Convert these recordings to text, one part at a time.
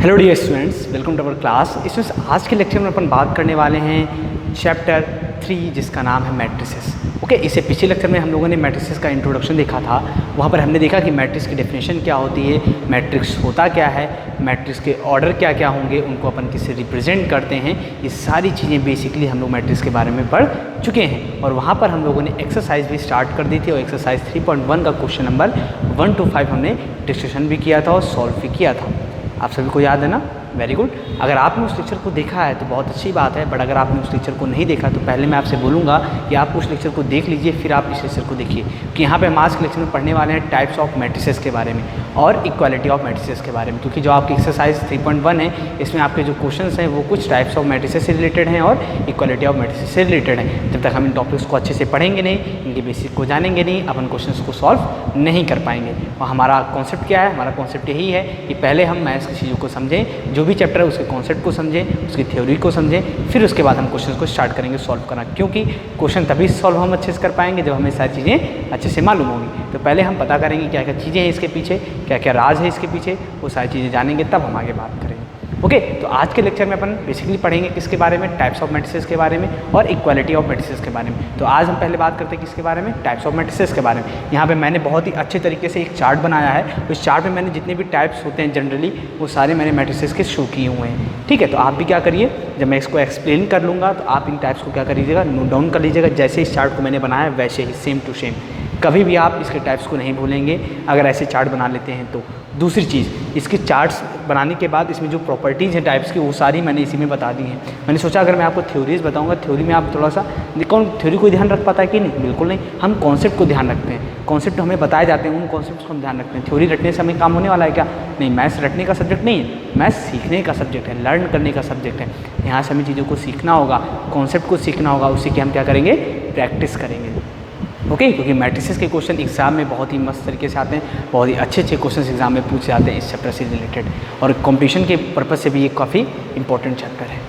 Hello dear students, welcome to our class. इसमें आज के लेक्चर में अपन बात करने वाले हैं चैप्टर 3 जिसका नाम है मैट्रिसेस। ओके, इससे पिछले लेक्चर में हम लोगों ने मैट्रिसेस का इंट्रोडक्शन देखा था। वहाँ पर हमने देखा कि मैट्रिक्स की डेफिनेशन क्या होती है, मैट्रिक्स होता क्या है, मैट्रिक्स के ऑर्डर क्या क्या होंगे, उनको अपन किससे रिप्रेजेंट करते हैं। ये सारी चीज़ें बेसिकली हम लोग मैट्रिक्स के बारे में पढ़ चुके हैं और वहाँ पर हम लोगों ने एक्सरसाइज भी स्टार्ट कर दी थी और एक्सरसाइज 3.1 का क्वेश्चन नंबर 1 to 5 हमने डिस्कशन भी किया था और सॉल्व भी किया था। आप सभी को याद है ना? Very good. अगर आपने उस लेक्चर को देखा है तो बहुत अच्छी बात है, बट अगर आपने उस लेक्चर को नहीं देखा तो पहले मैं आपसे बोलूँगा कि आप उस लेक्चर को देख लीजिए, फिर आप इस लेक्चर को देखिए, क्योंकि यहाँ पे हम आज के लेक्चर में पढ़ने वाले हैं टाइप्स ऑफ मैट्रिसेस के बारे में और इक्वालिटी ऑफ मैट्रिसेस के बारे में। क्योंकि जो आपकी एक्सरसाइज 3.1 है इसमें आपके जो क्वेश्चंस हैं वो कुछ टाइप्स ऑफ मैट्रिसेस से रिलेटेड हैं और इक्वालिटी ऑफ मैट्रिसेस से रिलेटेड हैं। जब तक हम इन टॉपिक्स को अच्छे से पढ़ेंगे नहीं, इनके बेसिक को जानेंगे नहीं, अपन क्वेश्चंस को सॉल्व नहीं कर पाएंगे। और हमारा कॉन्सेप्ट क्या है? हमारा कॉन्सेप्ट यही है कि पहले हम मैथ्स की चीज़ों को समझें, जो भी चैप्टर है उसके कॉन्सेप्ट को समझें, उसकी थ्योरी को समझें, फिर उसके बाद हम क्वेश्चन को स्टार्ट करेंगे सॉल्व करना। क्योंकि क्वेश्चन तभी सॉल्व हम अच्छे से कर पाएंगे जब हमें सारी चीज़ें अच्छे से मालूम होंगी। तो पहले हम पता करेंगे क्या क्या चीज़ें हैं इसके पीछे, क्या क्या राज है इसके पीछे, वो सारी चीज़ें जानेंगे तब हम आगे बात करेंगे। ओके, तो आज के लेक्चर में अपन बेसिकली पढ़ेंगे किसके बारे में? टाइप्स ऑफ मैट्रिसेस के बारे में और इक्वालिटी ऑफ मैट्रिसेस के बारे में। तो आज हम पहले बात करते हैं किसके बारे में? टाइप्स ऑफ मैट्रिसेस के बारे में। यहाँ पे मैंने बहुत ही अच्छे तरीके से एक चार्ट बनाया है। उस चार्ट में मैंने जितने भी टाइप्स होते हैं जनरली वो सारे मैंने मैट्रिसेस के शो किए हुए हैं। ठीक है, तो आप भी क्या करिए, जब मैं इसको एक्सप्लेन कर लूँगा तो आप इन टाइप्स को क्या करिएगा, नोट डाउन कर लीजिएगा। जैसे इस चार्ट को मैंने बनाया वैसे ही सेम टू सेम, कभी भी आप इसके टाइप्स को नहीं भूलेंगे अगर ऐसे चार्ट बना लेते हैं तो। दूसरी चीज़, इसके चार्ट्स बनाने के बाद इसमें जो प्रॉपर्टीज़ हैं टाइप्स की वो सारी मैंने इसी में बता दी हैं। मैंने सोचा अगर मैं आपको थ्योरीज बताऊंगा, थ्योरी में आप थोड़ा सा कौन थ्योरी को ध्यान रख पाता है कि नहीं? बिल्कुल नहीं। हम कॉन्सेप्ट को ध्यान रखते हैं, कॉन्सेप्ट हमें बताए जाते हैं, उन कॉन्सेप्ट्स को हम ध्यान रखते हैं। थ्योरी रटने से हमें काम होने वाला है क्या? नहीं, मैथ्स रटने का सब्जेक्ट नहीं है, मैथ्स सीखने का सब्जेक्ट है, लर्न करने का सब्जेक्ट है। यहाँ से हमें चीज़ों को सीखना होगा, कॉन्सेप्ट को सीखना होगा, उसी की हम क्या करेंगे? प्रैक्टिस करेंगे। ओके, क्योंकि मैट्रिसेस के क्वेश्चन एग्जाम में बहुत ही मस्त तरीके से आते हैं, बहुत ही अच्छे अच्छे क्वेश्चन एग्जाम में पूछे जाते हैं इस चैप्टर से रिलेटेड, और कंपटीशन के पर्पज़ से भी ये काफ़ी इंपॉर्टेंट चैप्टर है।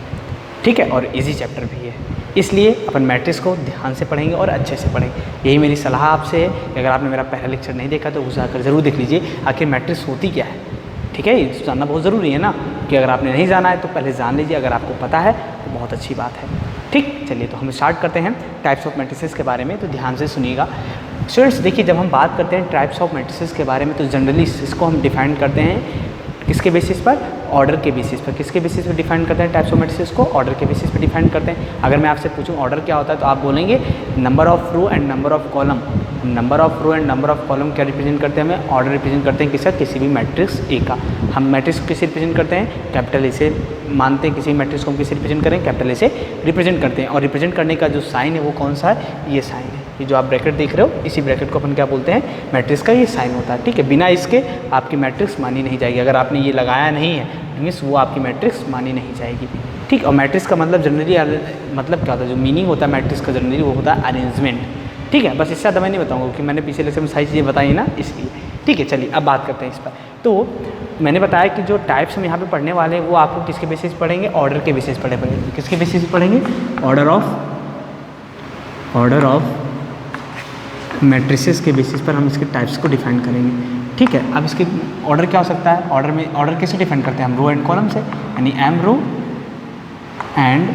ठीक है, और इजी चैप्टर भी है, इसलिए अपन मैट्रिक्स को ध्यान से पढ़ेंगे और अच्छे से पढ़ेंगे। यही मेरी सलाह आपसे है कि अगर आपने मेरा पहला लेक्चर नहीं देखा तो उसे आकर ज़रूर देख लीजिए, आखिर मैट्रिक्स होती क्या है। ठीक है, ये जानना बहुत ज़रूरी है ना, कि अगर आपने नहीं जाना है तो पहले जान लीजिए, अगर आपको पता है तो बहुत अच्छी बात है। ठीक, चलिए तो हम स्टार्ट करते हैं टाइप्स ऑफ मैट्रिसेस के बारे में। तो ध्यान से सुनिएगा स्टूडेंट्स। देखिए, जब हम बात करते हैं टाइप्स ऑफ मैट्रिसेस के बारे में तो जनरली इसको हम डिफाइन करते हैं किसके बेसिस पर? ऑर्डर के बेसिस पर। किसके बेसिस पर डिफाइन करते हैं टाइप्स ऑफ मैट्रिसेस को? ऑर्डर के बेसिस पर डिफाइन करते हैं। अगर मैं आपसे पूछूं ऑर्डर क्या होता है तो आप बोलेंगे number of row and number of column. Number of row and number of column क्या रिप्रेजेंट करते हैं? हमें ऑर्डर रिप्रेजेंट करते हैं किसका? किसी भी मैट्रिक्स ए का। हम मैट्रिक्स को किसे रिप्रेजेंट करते हैं? कैपिटल ए से मानते हैं किसी मैट्रिक्स को हम किसे रिप्रेजेंट करें? कैपिटल ए से रिप्रेजेंट करते हैं। और रिप्रेजेंट करने का जो साइन है वो कौन सा है? ये साइन है, ये जो आप ब्रैकेट देख रहे हो, इसी ब्रैकेट को अपन क्या बोलते हैं? मैट्रिक्स का ये साइन होता है। ठीक है, बिना इसके आपकी मैट्रिक्स मानी नहीं जाएगी। अगर आपने ये लगाया नहीं है मीन्स वो आपकी मैट्रिक्स मानी नहीं जाएगी। ठीक, और मैट्रिक्स का मतलब जनरली मतलब क्या होता है, जो मीनिंग होता है मैट्रिक्स का जनरली वो होता है अरेंजमेंट। ठीक है, बस इससे ज़्यादा मैं नहीं बताऊंगा क्योंकि मैंने पिछले लेक्चर में सारी चीज़ें बताई ना, इसलिए। ठीक है, चलिए अब बात करते हैं इस पर। तो मैंने बताया कि जो टाइप्स हम यहाँ पे पढ़ने वाले हैं वो आपको किसके बेसिस पढ़ेंगे? ऑर्डर के बेसिस पढ़ेंगे। किसके बेसिस पढ़ेंगे? ऑर्डर ऑफ मैट्रिसेस के बेसिस पर हम इसके टाइप्स को डिफाइन करेंगे। ठीक है, अब इसके ऑर्डर क्या हो सकता है? ऑर्डर में ऑर्डर कैसे डिफाइन करते हैं हम? रो एंड कॉलम से, यानी M row and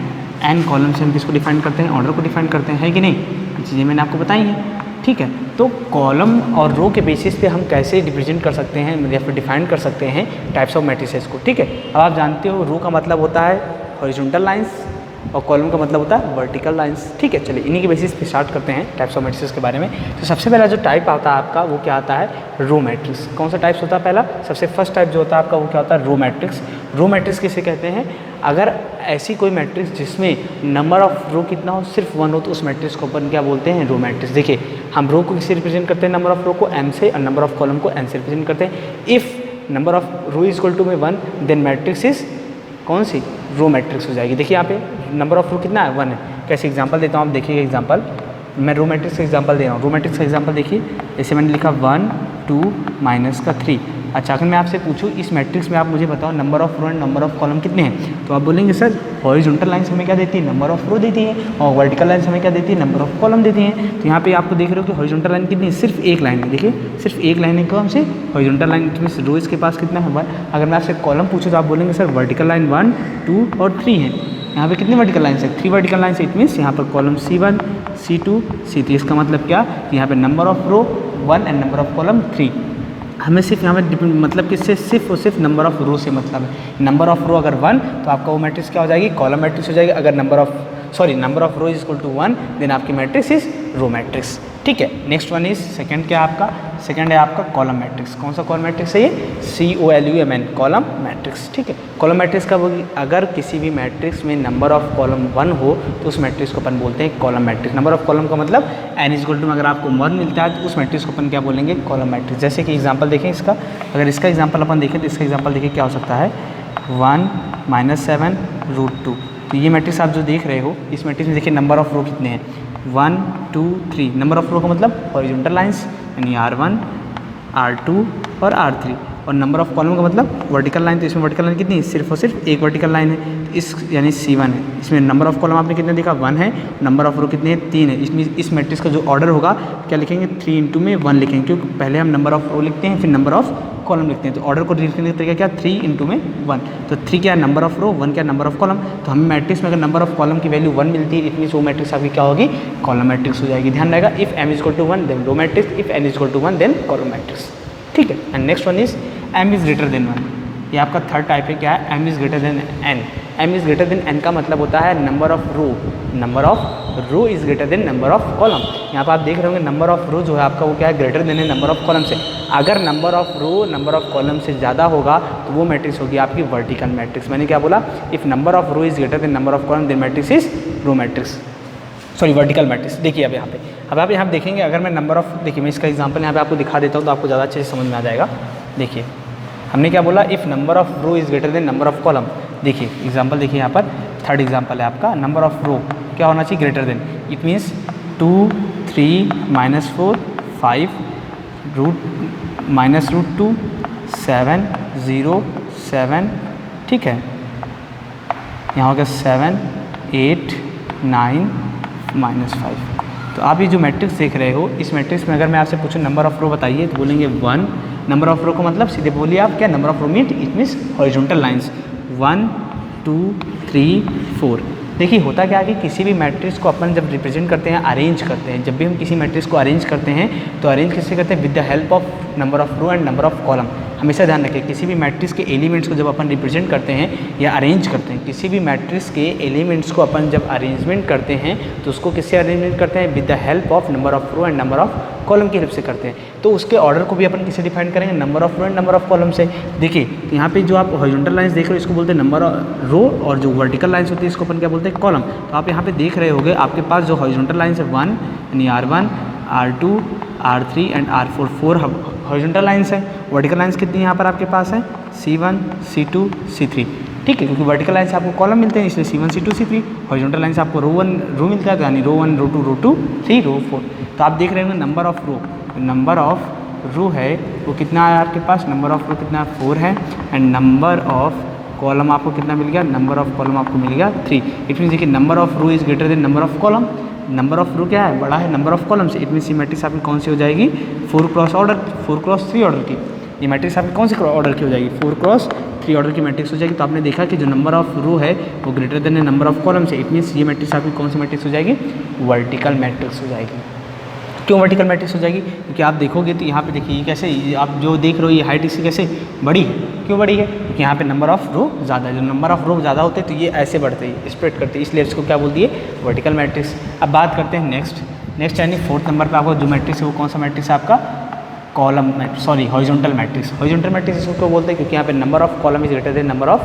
N column से हम किसको डिफाइन करते हैं? ऑर्डर को डिफाइन करते हैं, है कि नहीं? चीज़ें मैंने आपको बताई हैं। ठीक है, तो कॉलम और रो के बेसिस पे हम कैसे रिप्रेजेंट कर सकते हैं या फिर डिफाइन कर सकते हैं टाइप्स ऑफ मैट्रिसेस को। ठीक है, अब आप जानते हो रो का मतलब होता है हॉरिजॉन्टल लाइंस और कॉलम का मतलब होता है वर्टिकल लाइंस। ठीक है, चलिए इन्हीं के बेसिस पे स्टार्ट करते हैं टाइप्स ऑफ मैट्रिसेस के बारे में। तो सबसे पहला जो टाइप आता है आपका वो क्या आता है? Row matrix. कौन सा टाइप्स होता है पहला? सबसे फर्स्ट टाइप जो होता है आपका वो क्या होता है? Row matrix. रो मैट्रिक्स किसे कहते हैं? अगर ऐसी कोई मैट्रिक्स जिसमें नंबर ऑफ रो कितना हो, सिर्फ 1 हो, तो उस मैट्रिक्स को अपन क्या बोलते हैं? Row matrix. देखिए, हम रो को किससे रिप्रेजेंट करते हैं? नंबर ऑफ रो को एम से और नंबर ऑफ कॉलम को एन से रिप्रेजेंट करते हैं। If number of row is equal to में 1 देन मैट्रिक्स इज कौन सी? रो मैट्रिक्स हो जाएगी। देखिए यहाँ पे नंबर ऑफ रो कितना है? 1 है। कैसे एग्जांपल देता हूँ आप देखिए एग्जांपल। मैं रो मैट्रिक्स का एग्जांपल दे रहा हूँ। रो मैट्रिक्स का एग्जांपल देखिए, जैसे मैंने लिखा 1 2 माइनस का 3, अच्छा, अगर मैं आपसे पूछूँ इस मैट्रिक्स में आप मुझे बताओ number of row and number of column कितने हैं, तो आप बोलेंगे सर हॉरिजॉन्टल लाइन्स हमें क्या देती है, नंबर ऑफ रो देती है, और वर्टिकल लाइन्स हमें क्या देती है, नंबर ऑफ कॉलम देती हैं। तो यहाँ पे आपको देख रहे हो कि हॉरिजॉन्टल लाइन कितनी है, सिर्फ एक लाइन है, देखिए सिर्फ एक लाइन है कौन से, हॉरिजॉन्टल लाइन मीन्स रो इसके पास कितना है 1। अगर मैं आपसे कॉलम पूछूँ तो आप बोलेंगे सर वर्टिकल लाइन 1, 2 और 3 है। यहाँ पे कितनी वर्टिकल लाइन्स है, 3 वर्टिकल लाइन्स है। इट मीन्स यहाँ पर कॉलम C1, C2, C3। इसका मतलब क्या, यहाँ पे number of row 1 and number of column 3। हमें सिर्फ यहाँ पे मतलब किससे, सिर्फ और सिर्फ नंबर ऑफ रो से मतलब है। नंबर ऑफ रो अगर 1 तो आपका वो मैट्रिक्स क्या हो जाएगी, कॉलम मैट्रिक्स हो जाएगी। अगर number of row is equal to 1 then आपकी मैट्रिक्स इज रो मैट्रिक्स। ठीक है, नेक्स्ट वन इज सेकंड, क्या आपका सेकंड है आपका कॉलम मैट्रिक्स। कौन सा कॉलम मैट्रिक्स है ये, COLUMN कॉलम मैट्रिक्स। ठीक है, कॉलम मैट्रिक्स कब होगी, अगर किसी भी मैट्रिक्स में नंबर ऑफ कॉलम 1 हो तो उस मैट्रिक्स को अपन बोलते हैं column matrix. Number of column का मतलब n इक्वल टू में अगर आपको 1 मिलता है तो उस मैट्रिक्स को अपन क्या बोलेंगे, कॉलम मैट्रिक्स। जैसे कि एग्जाम्पल देखें इसका, अगर इसका एग्जाम्पल अपन देखें तो इसका एग्जाम्पल देखिए क्या हो सकता है, 1 - 7 √2। तो ये मैट्रिक्स आप जो देख रहे हो, इस मैट्रिक्स में देखिए नंबर ऑफ रो कितने हैं, 1 2 3। नंबर ऑफ रो का मतलब हॉरिजॉन्टल लाइंस यानी R1 R2 और R3, और नंबर ऑफ कॉलम का मतलब वर्टिकल लाइन। तो इसमें वर्टिकल लाइन कितनी है, सिर्फ और सिर्फ एक वर्टिकल लाइन है, तो इस यानी C1 है। इसमें नंबर ऑफ कॉलम आपने कितने देखा, 1 है, नंबर ऑफ रो कितने हैं, 3 है। इसमें इस मैट्रिक्स का जो ऑर्डर होगा क्या लिखेंगे, 3 इंटू में 1 लिखेंगे, क्योंकि पहले हम नंबर ऑफ रो लिखते हैं फिर नंबर ऑफ कॉलम लिखते हैं। तो ऑर्डर को लिखने का तरीका क्या, 3 इंटू में 1। तो 3 क्या है नंबर ऑफ रो, 1 क्या नंबर ऑफ कॉलम। तो हमें मैट्रिक्स में अगर नंबर ऑफ कॉलम की वैल्यू 1 मिलती है, इतनी वो मैट्रिक्स आपकी क्या होगी, कॉलम मैट्रिक्स हो जाएगी। ध्यान रहेगा, if m is equal to 1 then row matrix, if n is equal to 1 देन कॉलम मैट्रिक्स। ठीक है, and next one is m is greater than 1। ये आपका थर्ड टाइप है, क्या है, m is greater than n। m is greater than n का मतलब होता है number of row is greater than number of column. यहाँ पर आप देख रहे होंगे नंबर ऑफ रो जो है आपका वो क्या है, ग्रेटर देन है नंबर ऑफ कॉलम से। अगर number of row number of column से ज़्यादा होगा तो वो मैट्रिक्स होगी आपकी वर्टिकल मैट्रिक्स। मैंने क्या बोला, if number of row is greater than number of column then matrix is row matrix, sorry vertical matrix. देखिए अब आप यहाँ देखेंगे, अगर मैं नंबर ऑफ, देखिए मैं इसका एग्जांपल यहाँ पे आपको दिखा देता हूँ तो आपको ज़्यादा अच्छे से समझ में आ जाएगा। देखिए हमने क्या बोला, if number of row is greater than number of column. देखिए एग्जांपल देखिए यहाँ पर थर्ड एग्जांपल है आपका, नंबर ऑफ रो क्या होना चाहिए, ग्रेटर देन। It means 2 3 -4 5 -√2 7 0 7। ठीक है, यहाँ हो गया 7 8 9 -5। तो आप ये जो मैट्रिक्स देख रहे हो, इस मैट्रिक्स में अगर मैं आपसे पूछूं नंबर ऑफ रो बताइए तो बोलेंगे 1। नंबर ऑफ रो को मतलब सीधे बोलिए आप क्या, number of row meet it means horizontal lines 1 2 3 4। देखिए होता क्या है कि किसी भी मैट्रिक्स को अपन जब रिप्रेजेंट करते हैं, अरेंज करते हैं, जब भी हम किसी मैट्रिक्स को अरेंज करते हैं तो अरेंज किससे करते हैं, with the help of number of row and number of column. हमेशा ध्यान रखें, किसी भी मैट्रिक्स के एलिमेंट्स को जब अपन रिप्रेजेंट करते हैं या अरेंज करते हैं, किसी भी मैट्रिक्स के एलिमेंट्स को अपन जब अरेंजमेंट करते हैं तो उसको किससे अरेंजमेंट करते हैं, with the help of number of row and number of column की हेल्प से करते हैं। तो उसके ऑर्डर को भी अपन किससे डिफाइन करेंगे, number of row and number of column से। देखिए तो यहाँ पे जो आप हॉरिजॉन्टल लाइंस देख रहे हो इसको बोलते हैं नंबर ऑफ रो, और जो वर्टिकल लाइंस होती है इसको अपन क्या बोलते हैं, कॉलम। तो आप यहाँ पे देख रहे होगे आपके पास जो हॉरिजॉन्टल लाइंस है 1 यानी R1 R2 R3 and R4, 4 horizontal lines है। वर्टिकल लाइंस कितनी यहाँ पर आपके पास है, C1 C2 C3। ठीक है, क्योंकि वर्टिकल लाइन से आपको कॉलम मिलते हैं इसलिए C1 C2 C3। Horizontal line से आपको रो मिलता है, तो यानी रो 1 रो 2 रो 2 3 रो 4। तो आप देख रहे होंगे नंबर ऑफ रो है वो कितना है आपके पास, नंबर ऑफ रो कितना है 4 है, एंड नंबर ऑफ कॉलम आपको कितना मिल गया, नंबर ऑफ कॉलम आपको मिल गया 3। इट मीन्स देखिए number of row is greater than number of column. Number of row क्या है, बड़ा है नंबर ऑफ कॉलम से। इट मीन्स ये मैट्रिक्स आपकी कौन सी हो जाएगी, 4x3 ऑर्डर की। ये मैट्रिक्स आपकी कौन सी ऑर्डर की हो जाएगी, 4x3 ऑर्डर की मैट्रिक्स हो जाएगी। तो आपने देखा कि जो नंबर ऑफ रो है वो ग्रेटर देन है नंबर ऑफ कॉलम से। इट मीन्स ये मैट्रिक्स आपकी कौन सी मैट्रिक्स हो जाएगी, वर्टिकल मैट्रिक्स हो जाएगी। क्यों वर्टिकल मैट्रिक्स हो जाएगी, क्योंकि आप देखोगे तो यहाँ पे देखिए ये कैसे, आप जो देख रहे हो ये हाइट इसकी कैसे बड़ी है, क्यों बड़ी है, क्योंकि यहाँ पे नंबर ऑफ रो ज़्यादा है। जो नंबर ऑफ रो ज़्यादा होते हैं तो ये ऐसे बढ़ते हैं, स्प्रेड करते हैं, इसलिए इसको क्या बोल दिए, वर्टिकल मैट्रिक्स। अब बात करते हैं नेक्स्ट यानी 4th नंबर पर आपका जो मैट्रिक्स है वो कौन सा मैट्रिक्स है आपका, हॉरिजॉन्टल मैट्रिक्स। हॉरिजॉन्टल मैट्रिक्स इसको क्यों बोलते हैं, क्योंकि यहाँ पे number of column is greater than number of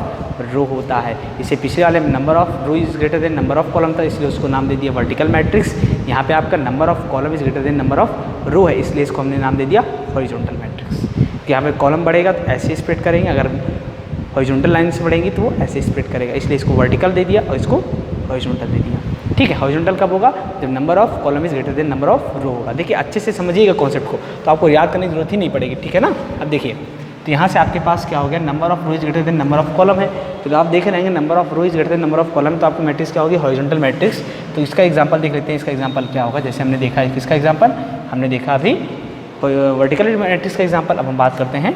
row होता है। इसे पिछले वाले में number of row is greater than number of column था, इसलिए उसको नाम दे दिया वर्टिकल मैट्रिक्स। यहाँ पे आपका number of column is greater than number of row है, इसलिए इसको हमने नाम दे दिया हॉरिजॉन्टल मैट्रिक्स। यहाँ पे कॉलम बढ़ेगा तो ऐसे स्प्रेड करेंगे, अगर हॉरिजॉन्टल लाइन से बढ़ेंगी तो वो ऐसे स्प्रेड करेगा, इसलिए इसको वर्टिकल दे दिया और इसको हॉरिजॉन्टल दे दिया। ठीक है, हॉरिजॉन्टल कब होगा, जब number of column is greater than number of row होगा। देखिए अच्छे से समझिएगा कॉन्सेप्ट को, तो आपको याद करने की जरूरत ही नहीं पड़ेगी। ठीक है ना, अब देखिए तो यहाँ से आपके पास क्या हो गया, number of row is greater than number of column है। तो आप देख रहेंगे number of row is greater than number of column, तो आपकी मैट्रिक्स क्या होगी, हॉरिजॉन्टल मैट्रिक्स। तो इसका एग्जांपल देख लेते हैं, इसका एग्जांपल क्या होगा। जैसे हमने देखा है किसका एग्जांपल, हमने देखा अभी वर्टिकल मैट्रिक्स का एग्जांपल। अब हम बात करते हैं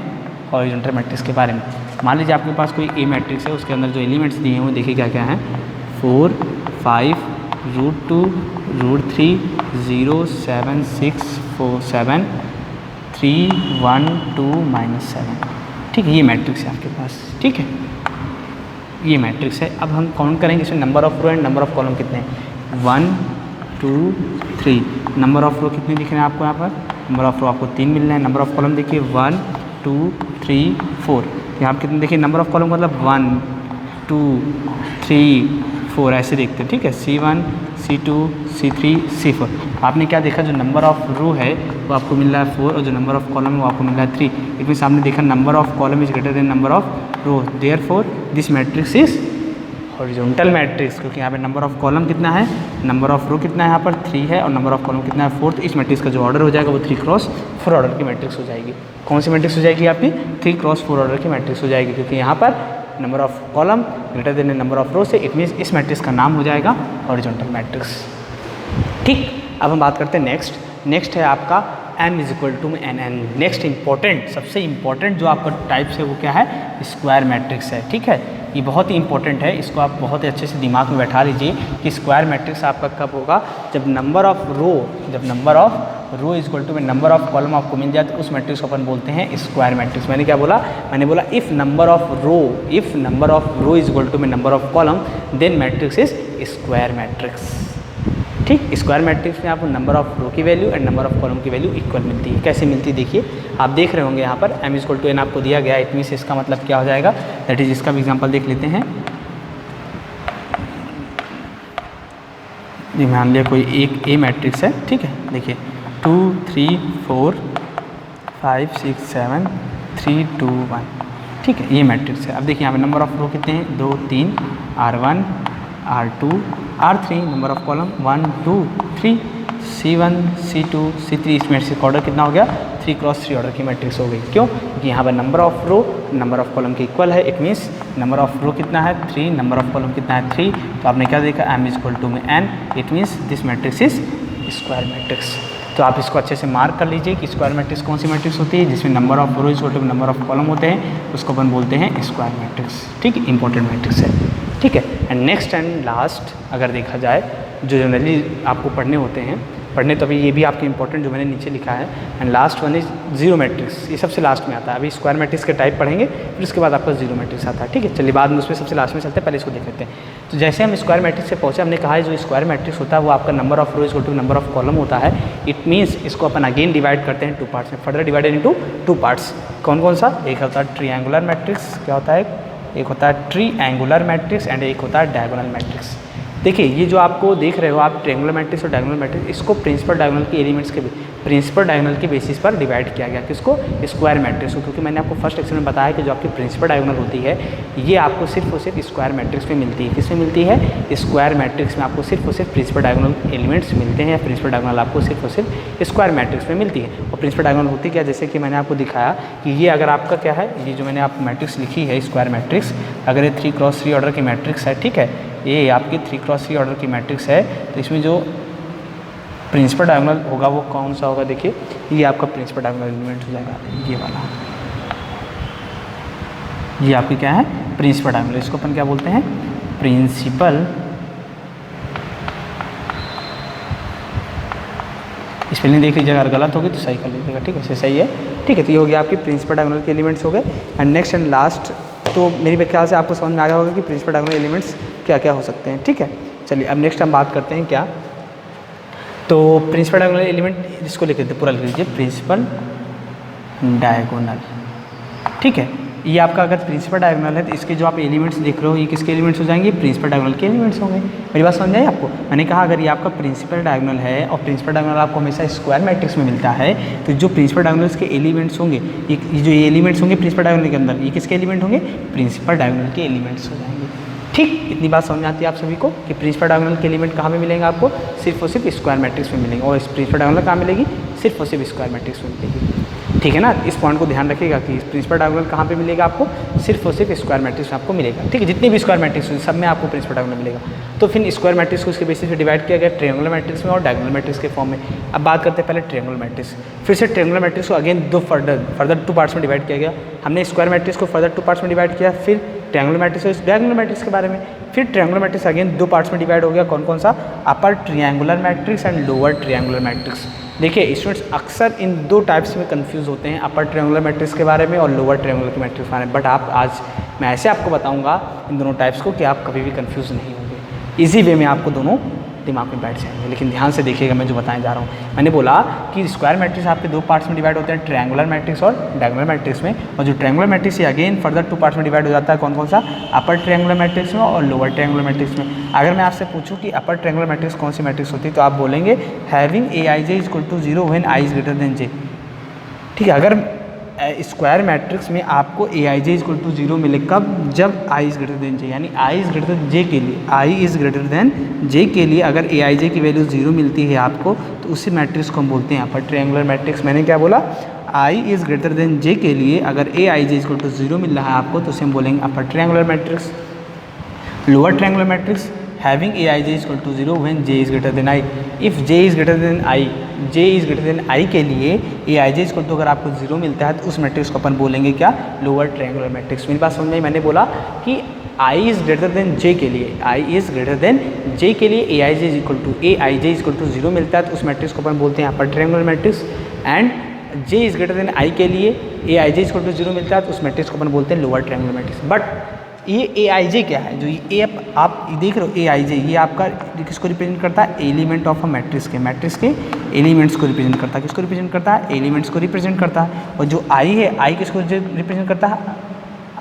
हॉरिजॉन्टल मैट्रिक्स के बारे में। मान लीजिए आपके पास कोई ए मैट्रिक्स है, उसके अंदर जो एलिमेंट्स दिए हैं वो देखिए क्या क्या हैं, 4 5 √2 √3 0 7 6 4 7 3 1 2 -7। ठीक है, ये मैट्रिक्स है आपके पास। ठीक है, ये मैट्रिक्स है। अब हम काउंट करेंगे इसमें number of row and number of column कितने हैं, 1 2 3। नंबर ऑफ रो कितने दिख रहे हैं आपको यहाँ पर, नंबर ऑफ रो आपको 3 मिल रहे हैं। नंबर ऑफ कॉलम देखिए 1 2 3 4। यहाँ पर कितने देखिए, नंबर ऑफ कॉलम मतलब 1 2 3 4 ऐसे देखते हैं। ठीक है, C1 C2 C3 C4। आपने क्या देखा, जो नंबर ऑफ रो है वो आपको मिल रहा है 4 और जो नंबर ऑफ कॉलम है वो आपको मिल रहा है 3। इट मीन्स आपने देखा number of column is greater than number of row, therefore this matrix is horizontal matrix. क्योंकि यहाँ पे नंबर ऑफ कॉलम कितना है, नंबर ऑफ रो कितना है, यहाँ पर 3 है और नंबर ऑफ कॉलम कितना है 4। तो इस मैट्रिक्स का जो ऑर्डर हो जाएगा वो 3 क्रॉस 4 ऑर्डर की मैट्रिक्स हो जाएगी। कौन सी मैट्रिक्स हो जाएगी आपकी, 3 क्रॉस 4 ऑर्डर की मैट्रिक्स हो जाएगी। क्योंकि यहाँ पर number of column greater than number of row से, इट मीन्स इस मैट्रिक्स का नाम हो जाएगा हॉरिजॉन्टल मैट्रिक्स। ठीक, अब हम बात करते हैं नेक्स्ट है आपका m is equal to n। Next important, सबसे इंपॉर्टेंट जो आपका टाइप्स है वो क्या है, स्क्वायर मैट्रिक्स है। ठीक है, ये बहुत ही इंपॉर्टेंट है, इसको आप बहुत ही अच्छे से दिमाग में बैठा लीजिए कि स्क्वायर मैट्रिक्स आपका कब होगा, जब number of row is equal to number of column आपको मिल जाए, तो उस मैट्रिक्स को अपन बोलते हैं स्क्वायर मैट्रिक्स। मैंने क्या बोला, मैंने बोला if number of row is equal to number of column then matrix is square matrix. ठीक, स्क्वायर मैट्रिक्स में आपको नंबर ऑफ रो की value and number of column की वैल्यू इक्वल मिलती है। कैसे मिलती है देखिए, आप देख रहे होंगे यहाँ पर m is equal to n आपको दिया गया, इट मीन्स इसका मतलब क्या हो जाएगा, दैट इज इसका भी एग्जांपल देख लेते हैं। जी मान लिया कोई एक ए मैट्रिक्स है। ठीक है, देखिए 2 3 4 5 6 7 3 2 1। ठीक है, ये मैट्रिक्स है। अब देखिए यहाँ पे नंबर ऑफ रो कितने हैं, 2 3 R1 R2 R3। Number of column 1 2 3 C1 C2 C3। इस मैट्रिक्स का ऑर्डर कितना हो गया, 3 क्रॉस 3 ऑर्डर की मैट्रिक्स हो गई। क्यों, क्योंकि यहाँ पर number of row number of column के इक्वल है। It means number of row कितना है 3, नंबर ऑफ कॉलम कितना है 3। तो आपने क्या देखा, m इज इक्वल टू में n, it means this matrix is square matrix. तो आप इसको अच्छे से मार्क कर लीजिए कि स्क्वायर मैट्रिक्स कौन सी मैट्रिक्स होती है, जिसमें number of row is equal to number of column होते हैं, उसको अपन बोलते हैं स्क्वायर मैट्रिक्स। ठीक है, इंपॉर्टेंट मैट्रिक्स है। ठीक है, एंड नेक्स्ट एंड लास्ट अगर देखा जाए जो जनरली आपको पढ़ने होते हैं, पढ़ने तो अभी ये भी आपके इंपॉर्टेंट जो मैंने नीचे लिखा है, and last one is zero matrix. ये सबसे लास्ट में आता है। अभी स्क्वायर मैट्रिक्स के टाइप पढ़ेंगे, फिर उसके बाद आपका जीरो मैट्रिक्स आता है। ठीक है, चलिए बाद में उसमें सबसे लास्ट में चलते हैं, पहले इसको देख लेते हैं। तो जैसे हम स्क्वायर मैट्रिक्स से पहुँचे, हमने कहा है जो स्क्वायर मैट्रिक्स होता है वो आपका number of row is equal to number of column होता है। इट मीन्स इसको अपन अगेन डिवाइड करते हैं 2 पार्ट्स में, फर्दर डिवाइडेड इनटू 2 पार्ट्स। कौन कौन सा, एक होता है ट्रायंगुलर मैट्रिक्स, क्या होता है, एक होता है ट्रायंगुलर मैट्रिक्स एंड एक होता है डायगोनल मैट्रिक्स। देखिए ये जो आपको देख रहे हो आप ट्रायंगुलर मैट्रिक्स और डायगोनल मैट्रिक्स, इसको प्रिंसिपल डायगोनल के एलिमेंट्स के प्रिंसिपल डायगोनल के बेसिस पर डिवाइड किया गया, किसको, स्क्वायर मैट्रिक्स को। क्योंकि मैंने आपको फर्स्ट लेक्चर में बताया कि जो आपकी प्रिंसिपल डायगोनल होती है ये आपको सिर्फ और सिर्फ स्क्वायर मैट्रिक्स में मिलती है। किसमें मिलती है, स्क्वायर मैट्रिक्स में आपको सिर्फ और सिर्फ प्रिंसिपल डायगोनल एलिमेंट्स मिलते हैं, या प्रिंसिपल डायगोनल आपको सिर्फ और सिर्फ स्क्वायर मैट्रिक्स में मिलती है। और प्रिंसिपल डायगोनल होती क्या, जैसे कि मैंने आपको दिखाया कि ये अगर आपका क्या है, ये जो मैंने आप मैट्रिक्स लिखी है स्क्वायर मैट्रिक्स, अगर ये 3 क्रॉस 3 ऑर्डर की मैट्रिक्स है, ठीक है, ये आपकी 3 क्रॉस 3 ऑर्डर की मैट्रिक्स है, तो इसमें जो प्रिंसिपल डायगोनल होगा वो कौन सा होगा, देखिए ये आपका प्रिंसिपल डायगोनल एलिमेंट हो जाएगा, ये वाला, ये आपकी क्या है, प्रिंसिपल डायगोनल। इसको अपन क्या बोलते हैं, प्रिंसिपल, स्पेलिंग देख लीजिएगा, अगर गलत होगी तो सही कर लीजिएगा। ठीक है, से सही है। ठीक है, तो ये हो गया आपकी प्रिंसिपल डायगोनल के एलिमेंट्स हो गए। एंड नेक्स्ट एंड लास्ट, तो मेरे ख्याल से आपको समझ में आ गया होगा कि प्रिंसिपल डायगोनल एलिमेंट्स क्या क्या हो सकते हैं। ठीक है, चलिए अब नेक्स्ट हम बात करते हैं क्या, तो प्रिंसिपल डायगोनल एलिमेंट इसको लिख देते, पूरा लिख लीजिए, प्रिंसिपल डायगोनल। ठीक है, ये आपका अगर प्रिंसिपल डायगोनल है तो इसके जो आप एलिमेंट्स देख रहे हो ये किसके एलिमेंट्स हो जाएंगे, प्रिंसिपल डायगोनल के एलिमेंट्स होंगे। मेरी बात समझ आई आपको, मैंने कहा अगर ये आपका प्रिंसिपल डायगोनल है और प्रिंसिपल डायगोनल आपको हमेशा स्क्वायर मैट्रिक्स में मिलता है, तो जो प्रिंसिपल डायगोनल्स के एलिमेंट्स होंगे, ये जो एलिमेंट्स होंगे प्रिंसिपल डायगोनल के अंदर, ये किसके एलिमेंट होंगे, प्रिंसिपल डायगोनल के एलिमेंट्स हो जाएंगे। ठीक, इतनी बात समझ आती है आप सभी को कि प्रिंसिपल डायगोनल के एलिमेंट कहाँ में मिलेंगे, आपको सिर्फ और सिर्फ स्क्वायर मैट्रिक्स में मिलेंगे, और प्रिंसिपल डायगोनल कहाँ मिलेगी, सिर्फ और सिर्फ स्क्वायर मैट्रिक्स में मिलेगी। ठीक है ना। इस पॉइंट को ध्यान रखिएगा कि प्रिंसिपल डायगोनल कहाँ पे मिलेगा आपको, सिर्फ और सिर्फ स्क्वायर मैट्रिक्स में आपको मिलेगा। ठीक है, जितने भी स्क्वायर मैट्रिक्स हैं सब में आपको प्रिंसिपल डायगोनल मिलेगा। तो फिर स्क्वायर मैट्रिक्स को इसके बेसिस पे डिवाइड किया गया ट्रायंगुलर मैट्रिक्स में और डायगोनल मैट्रिक्स के फॉर्म में। अब बात करते हैं पहले ट्रायंगुलर मैट्रिक्स। फिर से ट्रायंगुलर मैट्रिक्स को अगेन दो फर्दर 2 पार्ट्स में डिवाइड किया गया। हमने स्क्वायर मैट्रिक्स को फर्दर 2 पार्ट्स में डिवाइड किया, फिर ट्रायंगुलर मैट्रिक्स और डायगोनल मैट्रिक्स के बारे में। फिर ट्रायंगुलर मैट्रिक्स अगेन 2 पार्ट्स में डिवाइड हो गया, कौन कौन सा, अपर triangular matrix and lower triangular matrix. देखिए स्टूडेंट्स अक्सर इन 2 टाइप्स में कंफ्यूज होते हैं, अपर ट्रायंगुलर मैट्रिक्स के बारे में और लोअर ट्रायंगुलर मैट्रिक्स के बारे में। बट आप आज मैं ऐसे आपको बताऊंगा इन दोनों टाइप्स को कि आप कभी भी कंफ्यूज नहीं होंगे, इजी वे में आपको दोनों दिमाग में बैठ जाएंगे। लेकिन ध्यान से देखिएगा मैं जो बताने जा रहा हूँ। मैंने बोला कि स्क्वायर मैट्रिक्स आपके 2 पार्ट्स में डिवाइड होते हैं, ट्रायंगुलर मैट्रिक्स और डायगोनल मैट्रिक्स में। और जो ट्रायंगुलर मैट्रिक्स है अगेन फर्दर 2 पार्ट्स में डिवाइड हो जाता है, कौन कौन सा, अपर ट्रायंगुलर मैट्रिक्स में और लोअर ट्रायंगुलर मैट्रिक्स में। अगर मैं आपसे पूछूं कि अपर ट्रायंगुलर मैट्रिक्स कौन सी मैट्रिक्स होती है तो आप बोलेंगे having AIJ equal to 0 when I is greater than J। ठीक है, अगर स्क्वायर मैट्रिक्स में आपको AIJ इक्वल टू 0 मिले, कब, जब I is greater than J, यानी I is greater than J के लिए, I is greater than J के लिए अगर AIJ की वैल्यू 0 मिलती है आपको तो उसी मैट्रिक्स को हम बोलते हैं अपर ट्रायंगुलर मैट्रिक्स। मैंने क्या बोला, I is greater than J के लिए अगर AIJ इक्वल टू 0 मिल रहा है आपको तो उसे हम बोलेंगे upper triangular matrix. Lower triangular matrix having AIJ equal to 0 when J is greater than I। If J is greater than I, J is greater than I के लिए AIJ इक्वल टू अगर आपको 0 मिलता है तो उस मैट्रिक्स को अपन बोलेंगे क्या, लोअर ट्रायंगुलर मैट्रिक्स। मेरी बात समझ में आई। मैंने बोला कि I is greater than J के लिए, I is greater than J के लिए AIJ इक्वल टू 0 मिलता है तो उस मैट्रिक्स को अपन बोलते हैं अपर triangular matrix. And J is greater than I के लिए AIJ इक्वल टू 0 मिलता है तो उस मैट्रिक्स को अपन बोलते हैं लोअर ट्रायंगुलर मैट्रिक्स। बट ये AIJ क्या है, जो ये आप देख रहे हो AIJ, ये आपका किसको रिप्रेजेंट करता है, एलिमेंट ऑफ अ मैट्रिक्स के एलिमेंट्स को रिप्रेजेंट करता है। किसको रिप्रेजेंट करता है, एलिमेंट्स को रिप्रेजेंट करता है। और जो I है, I किसको रिप्रेजेंट करता है,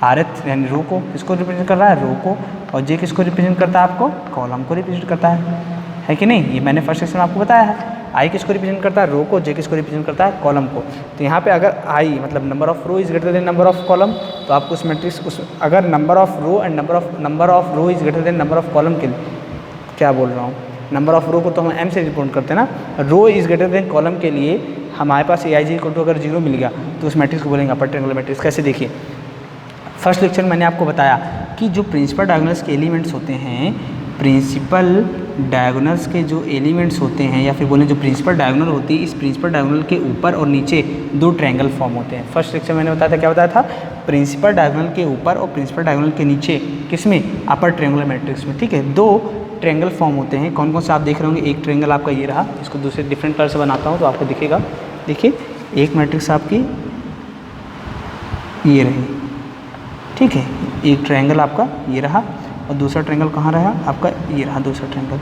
rth यानी रो को। किसको रिप्रेजेंट कर रहा है, रो को। और J किसको रिप्रेजेंट करता है, आपको कॉलम को रिप्रेजेंट करता है कि नहीं। ये मैंने फर्स्ट सेक्शन में आपको बताया है। I किसको रिप्रेजेंट करता है, रो को। J किसको रिप्रेजेंट करता है, कॉलम को। तो यहाँ पे अगर I मतलब number of row is greater than number of column तो आपको उस मैट्रिक्स अगर number of row and number of row is greater than number of column के लिए, क्या बोल रहा हूँ, नंबर ऑफ रो को तो हम M से रिप्रेजेंट करते हैं ना, रो इज ग्रेटर देन कॉलम के लिए हमारे पास AIJ इक्वल टू अगर 0 मिल गया तो उस मैट्रिक्स को बोलेंगे अपर ट्रायंगुलर मैट्रिक्स। कैसे, देखिए फर्स्ट लेक्चर में मैंने आपको बताया कि जो प्रिंसिपल डायगोनल्स के एलिमेंट्स होते हैं, प्रिंसिपल डायगोनल्स के जो एलिमेंट्स होते हैं या फिर बोलें जो प्रिंसिपल डायगोनल होती है, इस प्रिंसिपल डायगोनल के ऊपर और नीचे 2 ट्रायंगल फॉर्म होते हैं। फर्स्ट लेक्चर मैंने बताया था, क्या बताया था, प्रिंसिपल डायगोनल के ऊपर और प्रिंसिपल डायगोनल के नीचे, किसमें, अपर ट्रायंगुलर मैट्रिक्स में। ठीक है, 2 ट्रायंगल फॉर्म होते हैं। कौन कौन से आप देख रहे होंगे, एक ट्रायंगल आपका ये रहा, इसको दूसरे डिफरेंट कलर से बनाता हूँ तो आपको दिखेगा। देखिए एक मैट्रिक्स आपकी ये रही, ठीक है, एक ट्रायंगल आपका ये रहा और दूसरा ट्रायंगल कहाँ रहा आपका, ये रहा दूसरा ट्रायंगल।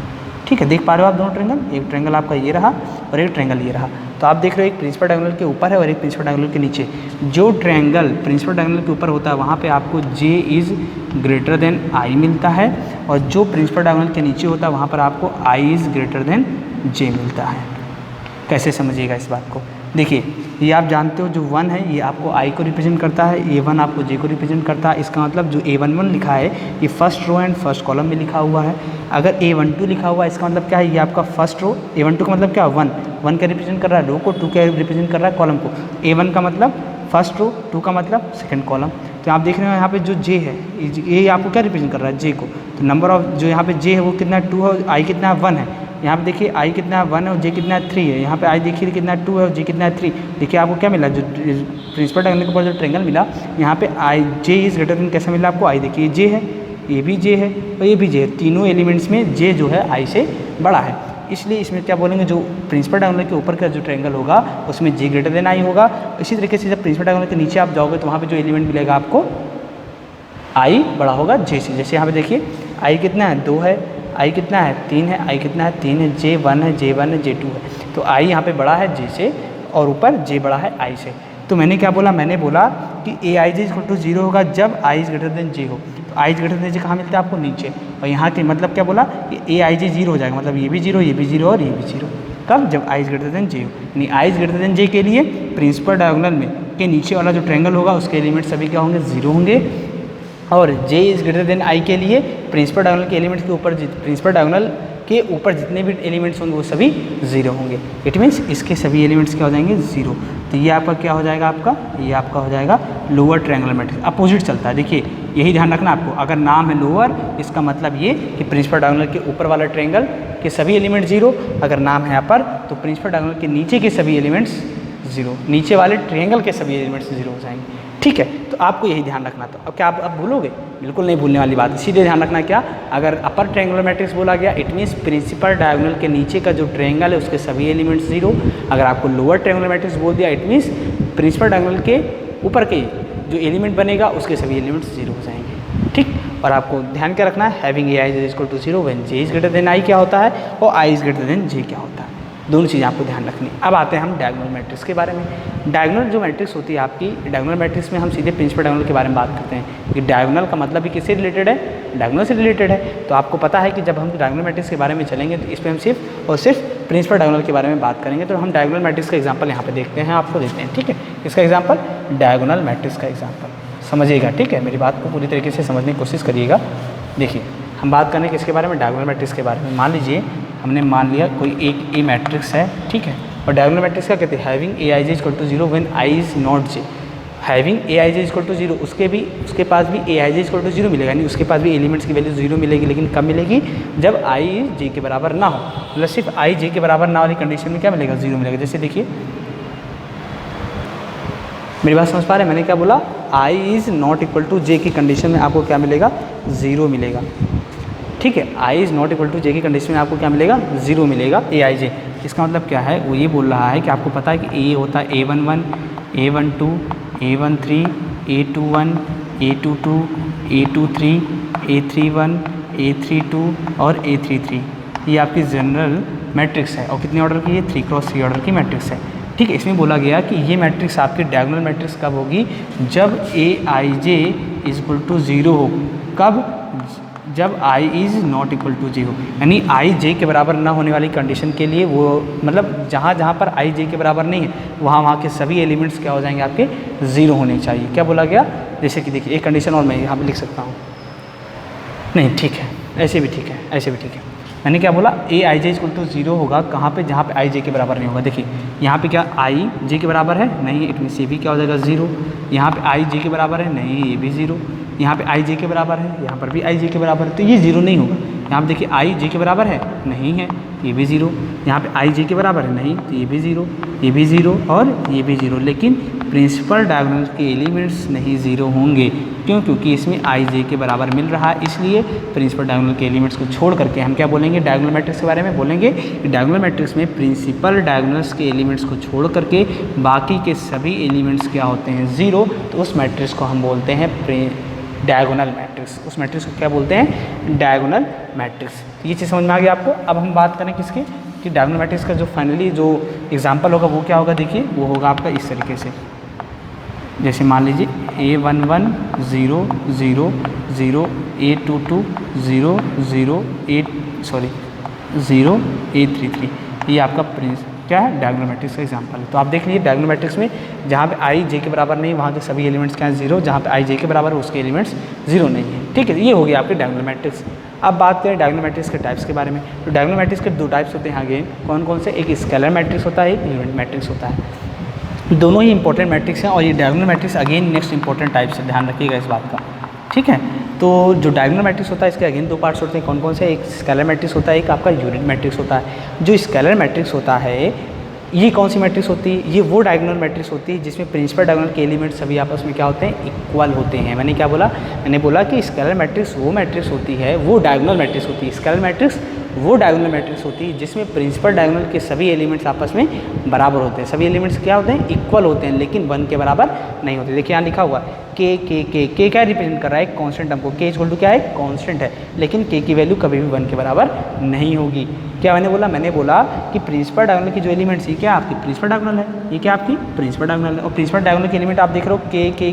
ठीक है, देख पा रहे हो आप दोनों ट्रायंगल, एक ट्रायंगल आपका ये रहा और एक ट्रायंगल ये रहा। तो आप देख रहे हो एक प्रिंसिपल डायगोनल के ऊपर है और एक प्रिंसिपल डायगोनल के नीचे। जो ट्रायंगल प्रिंसिपल डायगोनल के ऊपर होता है वहाँ पे आपको J is greater than I मिलता है और जो प्रिंसिपल डायगोनल के नीचे होता है वहाँ पर आपको I is greater than J मिलता है। कैसे समझिएगा इस बात को, देखिए ये आप जानते हो जो 1 है ये आपको I को रिप्रेजेंट करता है, A1 आपको J को रिप्रेजेंट करता है। इसका मतलब जो A11 लिखा है ये first row and first column में लिखा हुआ है। अगर A12 लिखा हुआ है इसका मतलब क्या है, ये आपका फर्स्ट रो, A12 का मतलब क्या, 1 का रिप्रेजेंट कर रहा है रो को, 2 का रिप्रेजेंट कर रहा है कॉलम को। A1 का मतलब फर्स्ट रो, 2 का मतलब सेकेंड कॉलम। तो आप देख रहे हो यहाँ पे जो J है ये आपको क्या रिप्रेजेंट कर रहा है, J को। तो नंबर ऑफ जो यहाँ पे J है वो कितना 2 है, I कितना 1 है। यहाँ पे देखिए I कितना 1 है और J कितना 3 है। यहाँ पे I देखिए कितना 2 है और J कितना 3। देखिए आपको क्या मिला, जो प्रिंसिपल डायगोनल के ऊपर जो ट्रायंगल मिला यहाँ पे J इज़ ग्रेटर देन कैसा मिला आपको, I देखिए J है, ये भी J है और ये भी J है। तीनों एलिमेंट्स में J जो है I से बड़ा है, इसलिए इसमें क्या बोलेंगे, जो प्रिंसिपल डायगोनल के ऊपर का जो ट्रायंगल होगा उसमें J ग्रेटर देन I होगा। इसी तरीके से जब प्रिंसिपल डायगोनल के नीचे आप जाओगे तो वहाँ पे जो एलिमेंट मिलेगा आपको I बड़ा होगा J से। जैसे यहाँ पे देखिए I कितना है, 2 है, I कितना है, 3 है, I कितना है, 3 है, J1 है, J1 है, J2 है। तो I यहाँ पे बड़ा है J से और ऊपर J बड़ा है I से। तो मैंने क्या बोला, मैंने बोला कि AIJ इक्वल टू 0 होगा जब I is greater than J हो। तो I is greater than J कहाँ मिलता है आपको, नीचे। और यहाँ के मतलब क्या बोला कि AIJ 0 हो जाएगा, मतलब ये भी 0, ये भी 0 और ये भी 0। कब, जब I is greater than J हो। यानी I is greater than J के लिए प्रिंसिपल डायगोनल में के नीचे वाला जो ट्रायंगल होगा उसके एलिमेंट सभी क्या होंगे, 0 होंगे। और J is greater than I के लिए प्रिंसिपल डायगोनल के एलिमेंट्स के ऊपर प्रिंसिपल डायगोनल के ऊपर जितने भी एलिमेंट्स होंगे वो सभी ज़ीरो होंगे। इट मीन्स इसके सभी एलिमेंट्स क्या हो जाएंगे, ज़ीरो। तो ये आपका क्या हो जाएगा, आपका ये आपका हो जाएगा लोअर ट्रायंगुलर मैट्रिक्स। अपोजिट चलता है, देखिए यही ध्यान रखना आपको। अगर नाम है लोअर, इसका मतलब ये कि प्रिंसिपल डायगोनल के ऊपर वाला ट्रायंगल के सभी एलिमेंट जीरो। अगर नाम है अपर, तो प्रिंसिपल डायगोनल के नीचे के सभी एलिमेंट्स जीरो, नीचे वाले ट्रायंगल के सभी एलिमेंट्स जीरो हो जाएंगे। ठीक है, तो आपको यही ध्यान रखना। तो अब क्या आप अब भूलोगे, बिल्कुल नहीं भूलने वाली बात है। सीधे ध्यान रखना क्या, अगर अपर ट्रायंगुलर मैट्रिक्स बोला गया, इट मीन्स प्रिंसिपल डायगोनल के नीचे का जो ट्रायंगल है उसके सभी एलिमेंट्स जीरो। अगर आपको लोअर ट्रायंगुलर मैट्रिक्स बोल दिया, इट मीन्स प्रिंसिपल डायगोनल के ऊपर के जो एलिमेंट बनेगा उसके सभी एलिमेंट्स जीरो हो जाएंगे। ठीक, और आपको ध्यान क्या रखना है, having A I is equal to zero when J is greater than I क्या होता है, और I is greater than J क्या होता है। दोनों चीज़ें आपको ध्यान रखनी। अब आते हैं हम डायगोनल मैट्रिक्स के बारे में। डायगोनल जो मैट्रिक्स होती है आपकी, डायगोनल मैट्रिक्स में हम सीधे प्रिंसिपल डायगोनल के बारे में बात करते हैं कि डायगोनल का मतलब भी किससे रिलेटेड है, डायगोनल से रिलेटेड है। तो आपको पता है कि जब हम डायगोनल मैट्रिक्स के बारे में चलेंगे तो इस पर हम सिर्फ और सिर्फ प्रिंसिपल डायगोनल के बारे में बात करेंगे। तो हम डायगोनल मैट्रिक्स का एग्जाम्पल यहाँ पे देखते हैं, आपको देते हैं। ठीक है, इसका एग्जाम्पल डायगोनल मैट्रिक्स का एग्जाम्पल समझिएगा। ठीक है, मेरी बात को पूरी तरीके से समझने की कोशिश करिएगा। देखिए, हम बात करें किसके बारे में, डायगोनल मैट्रिक्स के बारे में। मान लीजिए हमने मान लिया कोई एक ए मैट्रिक्स है, ठीक है, और डायगोनल मैट्रिक्स क्या कहते हैं, having A I J equal to zero when I is not J. Having A I J equal to zero, उसके पास भी A I J equal to zero मिलेगा, यानी उसके पास भी एलिमेंट्स की वैल्यू जीरो मिलेगी। लेकिन कब मिलेगी, जब आई जे के बराबर ना हो, मतलब सिर्फ आई जे के बराबर ना वाली कंडीशन में क्या मिलेगा, जीरो मिलेगा। जैसे देखिए, मेरी बात समझ पा रहे हैं, मैंने क्या बोला, आई इज़ नॉट इक्वल टू जे की कंडीशन में आपको क्या मिलेगा, ज़ीरो मिलेगा। ठीक है, आई इज़ नॉट इक्वल टू जे की कंडीशन में आपको क्या मिलेगा, ज़ीरो मिलेगा, ए आई जे। इसका मतलब क्या है, वो ये बोल रहा है कि आपको पता है कि ए होता है A11, A12, A13, A21, A22, A23, A31, A32 और A33। ये आपकी जनरल मैट्रिक्स है और कितने ऑर्डर की है, 3x3 ऑर्डर की मैट्रिक्स है। ठीक है, इसमें बोला गया कि ये मैट्रिक्स आपकी डायगोनल मैट्रिक्स कब होगी, जब A I J is equal to zero हो। कब, जब I is not equal to zero, यानी आई जे के बराबर ना होने वाली कंडीशन के लिए, वो मतलब जहाँ जहाँ पर आई जे के बराबर नहीं है वहाँ के सभी एलिमेंट्स क्या हो जाएंगे, आपके ज़ीरो होने चाहिए। क्या बोला गया, जैसे कि देखिए एक कंडीशन और मैं यहाँ पे लिख सकता हूँ, नहीं ठीक है, ऐसे भी ठीक है, ऐसे भी ठीक है। मैंने क्या बोला, ए I J equal to zero होगा कहाँ पे, जहाँ पे आई जे के बराबर नहीं होगा। देखिए यहाँ पे क्या आई जे के बराबर है, नहीं, इट मीन्स ये भी क्या हो जाएगा, ज़ीरो। यहाँ पे आई जे के बराबर है, नहीं, ये भी ज़ीरो। यहाँ पे आई जे के बराबर है, यहाँ पर भी आई जे के बराबर है, तो ये ज़ीरो नहीं होगा। यहाँ पे देखिए आई जे के बराबर है, नहीं है, ये भी ज़ीरो। यहाँ पे आई जे के बराबर है, नहीं, तो ये भी ज़ीरो, ये भी ज़ीरो और ये भी ज़ीरो। लेकिन प्रिंसिपल डायगोनल के एलिमेंट्स नहीं ज़ीरो होंगे, क्यों, क्योंकि इसमें आई जे के बराबर मिल रहा है। इसलिए प्रिंसिपल डायगोनल के एलिमेंट्स को छोड़ करके हम क्या बोलेंगे, डायगोनल मैट्रिक्स के बारे में बोलेंगे कि डायगोनल मैट्रिक्स में प्रिंसिपल डायगोनल्स के एलिमेंट्स को छोड़ करके बाकी के सभी एलिमेंट्स क्या होते हैं, ज़ीरो। तो उस मैट्रिक्स को हम बोलते हैं डायगोनल मैट्रिक्स। उस मैट्रिक्स को क्या बोलते हैं, डायगोनल मैट्रिक्स। ये चीज़ समझ में आ गई आपको। अब हम बात करें किसकी, कि डायगोनल मैट्रिक्स का जो फाइनली जो एग्जाम्पल होगा वो क्या होगा। देखिए वो होगा आपका इस तरीके से, जैसे मान लीजिए A11 0 0 0, A22 0 0 0 A33, ये आपका क्या है, डायगोनल मैट्रिक्स का एग्जांपल है। तो आप देख लीजिए डायगोनल मैट्रिक्स में जहाँ पे आई जे के बराबर नहीं, वहाँ के सभी एलिमेंट्स क्या हैं, जीरो। जहाँ पे आई जे के बराबर है उसके एलिमेंट्स जीरो नहीं है। ठीक है, ये हो गया आपके डायगोनल मैट्रिक्स। अब बात करें डायगोनल मैट्रिक्स के टाइप्स के बारे में। तो डायगोनल मैट्रिक्स के दो टाइप्स होते हैं अगेन, कौन कौन से, एक स्केलर मैट्रिक्स होता है, एक यूनिट मैट्रिक्स होता है। दोनों ही इंपॉर्टेंट मैट्रिक्स हैं और ये diagonal matrix again next important type से, ध्यान रखिएगा इस बात का। ठीक है, तो जो डायगोनल मैट्रिक्स होता है इसके अगेन दो पार्ट्स होते हैं, कौन कौन से, एक स्केलर मैट्रिक्स होता है, एक आपका यूनिट मैट्रिक्स होता है। जो स्केलर मैट्रिक्स होता है ये कौन सी मैट्रिक्स होती है, ये वो डायगोनल मैट्रिक्स होती है जिसमें प्रिंसिपल डायगोनल के एलिमेंट्स सभी आपस में क्या होते हैं, इक्वल होते हैं। मैंने क्या बोला, मैंने बोला कि स्केलर मैट्रिक्स वो मैट्रिक्स होती है, वो डायगोनल मैट्रिक्स होती है। स्केलर मैट्रिक्स वो डायगोनल मैट्रिक्स होती है जिसमें प्रिंसिपल डायगोनल के सभी एलिमेंट्स आपस में बराबर होते हैं। सभी एलिमेंट्स क्या होते हैं, इक्वल होते हैं, लेकिन 1 के बराबर नहीं होते। देखिए यहाँ लिखा हुआ है के क्या रिप्रेजेंट कर रहा है, कांस्टेंट टर्म को। के इक्वल टू क्या है, कांस्टेंट है, लेकिन के की वैल्यू कभी भी 1 के बराबर नहीं होगी। क्या मैंने बोला, मैंने बोला कि प्रिंसिपल डायगोनल की जो एलिमेंट्स है क्या आपकी प्रिंसिपल डायगोनल है, ये क्या आपकी प्रिंसिपल डायगोनल है। और प्रिंसिपल डायगोनल के एलिमेंट आप देख रहे हो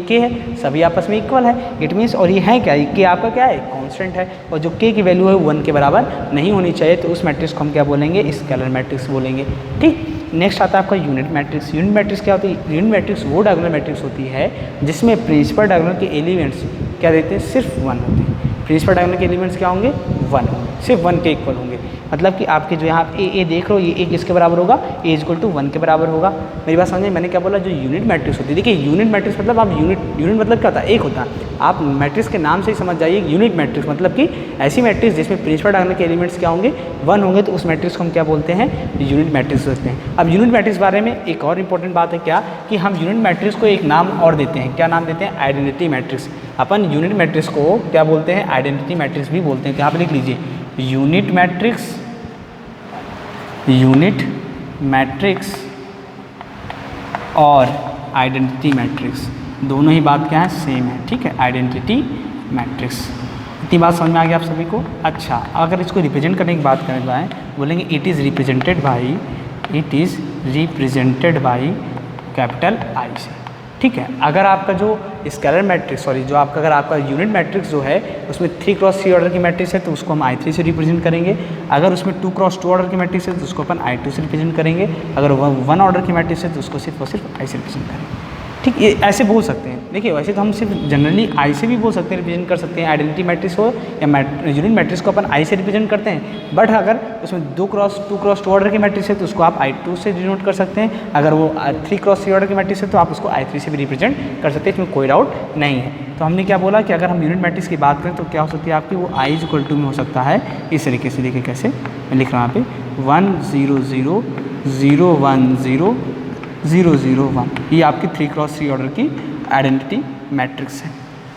के है, सभी आपस में इक्वल है। इट मीन्स, और ये है क्या, के आपका क्या है, कांस्टेंट है, और जो के की वैल्यू है 1 के बराबर नहीं होनी चाहिए। तो उस मैट्रिक्स को हम क्या बोलेंगे, स्केलर मैट्रिक्स बोलेंगे। ठीक, नेक्स्ट आता है आपका यूनिट मैट्रिक्स। यूनिट मैट्रिक्स क्या होती है, यूनिट मैट्रिक्स वो डायगोनल मैट्रिक्स होती है जिसमें प्रिंसिपल डायगोनल के एलिमेंट्स क्या देते हैं, सिर्फ 1 होते हैं। प्रिंसिपल डायगोनल के एलिमेंट्स क्या होंगे, 1 होंगे, सिर्फ 1 के इक्वल होंगे। मतलब कि आपके जो यहाँ ए देख रहे हो, ये ए किसके बराबर होगा, ए इज इक्वल टू 1 के बराबर होगा। मेरी बात समझे, मैंने क्या बोला, जो यूनिट मैट्रिक्स होती है, देखिए यूनिट मैट्रिक्स मतलब आप यूनिट मतलब क्या होता है, एक होता है। आप मैट्रिक्स के नाम से ही समझ जाइए, यूनिट मैट्रिक्स मतलब कि ऐसी मैट्रिक्स जिसमें प्रिंसिपल डायगोनल के एलिमेंट्स क्या होंगे, 1 होंगे, तो उस मैट्रिक्स को हम क्या बोलते हैं, यूनिट मैट्रिक्स बोलते हैं। अब यूनिट मैट्रिक्स बारे में एक और इंपॉर्टेंट बात है क्या, कि हम यूनिट मैट्रिक्स को एक नाम और देते हैं। क्या नाम देते हैं, आइडेंटिटी मैट्रिक्स। अपन यूनिट मैट्रिक्स को क्या बोलते हैं, आइडेंटिटी मैट्रिक्स भी बोलते हैं। तो यहाँ पे लिख लीजिए यूनिट मैट्रिक्स, यूनिट मैट्रिक्स और आइडेंटिटी मैट्रिक्स, दोनों ही बात क्या है, सेम है। ठीक है, आइडेंटिटी मैट्रिक्स, इतनी बात समझ में आ गई आप सभी को। अच्छा, अगर इसको रिप्रेजेंट करने की बात करें जाए, बोलेंगे it is represented by capital I से। ठीक है, अगर आपका जो स्केलर मैट्रिक्स, अगर आपका यूनिट मैट्रिक्स जो है उसमें 3x3 ऑर्डर की मैट्रिक्स है तो उसको हम I3 से रिप्रेजेंट करेंगे। अगर उसमें 2x2 ऑर्डर की मैट्रिक्स है तो उसको अपन I2 से रिप्रेजेंट करेंगे। अगर 1 ऑर्डर की मैट्रिक्स है तो उसको सिर्फ और सिर्फ I से रिप्रेजेंट करेंगे। ठीक, ये ऐसे बोल सकते हैं। देखिए वैसे तो हम सिर्फ जनरली आई से भी बोल सकते हैं, रिप्रेजेंट कर सकते हैं, आइडेंटिटी मैट्रिक्स हो या यूनिट मैट्रिक्स को अपन आई से रिप्रेजेंट करते हैं। बट अगर उसमें 2x2 ऑर्डर की मैट्रिक्स है तो उसको आप I2 से डिनोट कर सकते हैं। अगर वो 3x3 ऑर्डर की मैट्रिक्स है तो आप उसको I3 से भी रिप्रेजेंट कर सकते हैं, इसमें कोई डाउट नहीं है। तो हमने क्या बोला कि अगर हम यूनिट मैट्रिक्स की बात करें तो क्या हो सकती है आपकी, वो I इज इक्वल टू में हो सकता है इस तरीके से। देखिए कैसे मैं लिख रहा हूँ यहाँ पे 1 0 0 0 1 0 0 0 1, ये आपकी 3x3 ऑर्डर की आइडेंटिटी मैट्रिक्स है।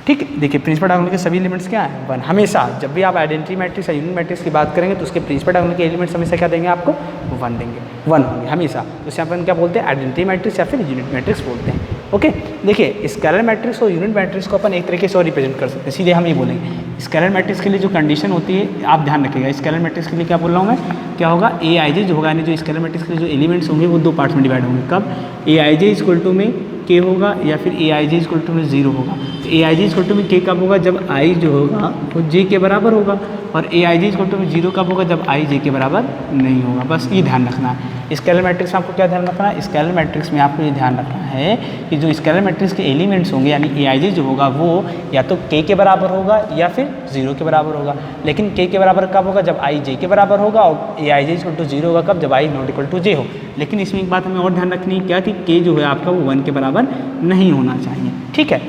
ठीक है, देखिए प्रिंसिपल डायगोनल के सभी एलिमेंट्स क्या है, 1। हमेशा जब भी आप आइडेंटिटी मैट्रिक्स या यूनिट मैट्रिक्स की बात करेंगे तो उसके प्रिंसिपल डायगोनल के एलिमेंट्स हमेशा क्या देंगे आपको, 1 देंगे, 1 होंगे हमेशा। तो इसे अपन क्या बोलते हैं, आइडेंटिटी मैट्रिक्स या फिर यूनिट मैट्रिक्स बोलते हैं। ओके, देखिए स्केलर मैट्रिक्स और यूनिट मैट्रिक्स को अपन एक तरीके से और रिप्रेजेंट कर सकते हैं। सीधे हम ये बोलेंगे स्केलर मैट्रिक्स के लिए जो कंडीशन होती है, आप ध्यान रखिएगा, स्केलर मैट्रिक्स के लिए क्या बोल रहा हूँ मैं, क्या होगा, Aij जो होगा, यानी जो स्केलर मैट्रिक्स के जो एलिमेंट्स होंगे वो 2 पार्ट्स में डिवाइड होंगे। कब, Aij इज इक्वल टू में k होगा या फिर Aij इज इक्वल टू में 0 होगा। तो Aij इज इक्वल टू में k कब होगा, जब i जो होगा वो j के बराबर होगा, और Aij इज इक्वल टू में 0 कब होगा, जब i j के बराबर नहीं होगा। बस ये ध्यान रखना है। स्केलर मैट्रिक्स में आपको क्या ध्यान रखना है, स्केलर मैट्रिक्स में आपको ये ध्यान रखना है कि जो स्केलर मैट्रिक्स के एलिमेंट्स होंगे यानी Aij जो होगा वो या तो k के बराबर होगा या फिर 0 के बराबर होगा। लेकिन k के बराबर कब होगा, जब i j के बराबर होगा, और Aij इज इक्वल टू 0 होगा कब, जब i not equal to j हो। लेकिन इसमें एक बात हमें और ध्यान रखनी है क्या, कि k जो है आपका वो 1 के बराबर नहीं होना चाहिए। ठीक है,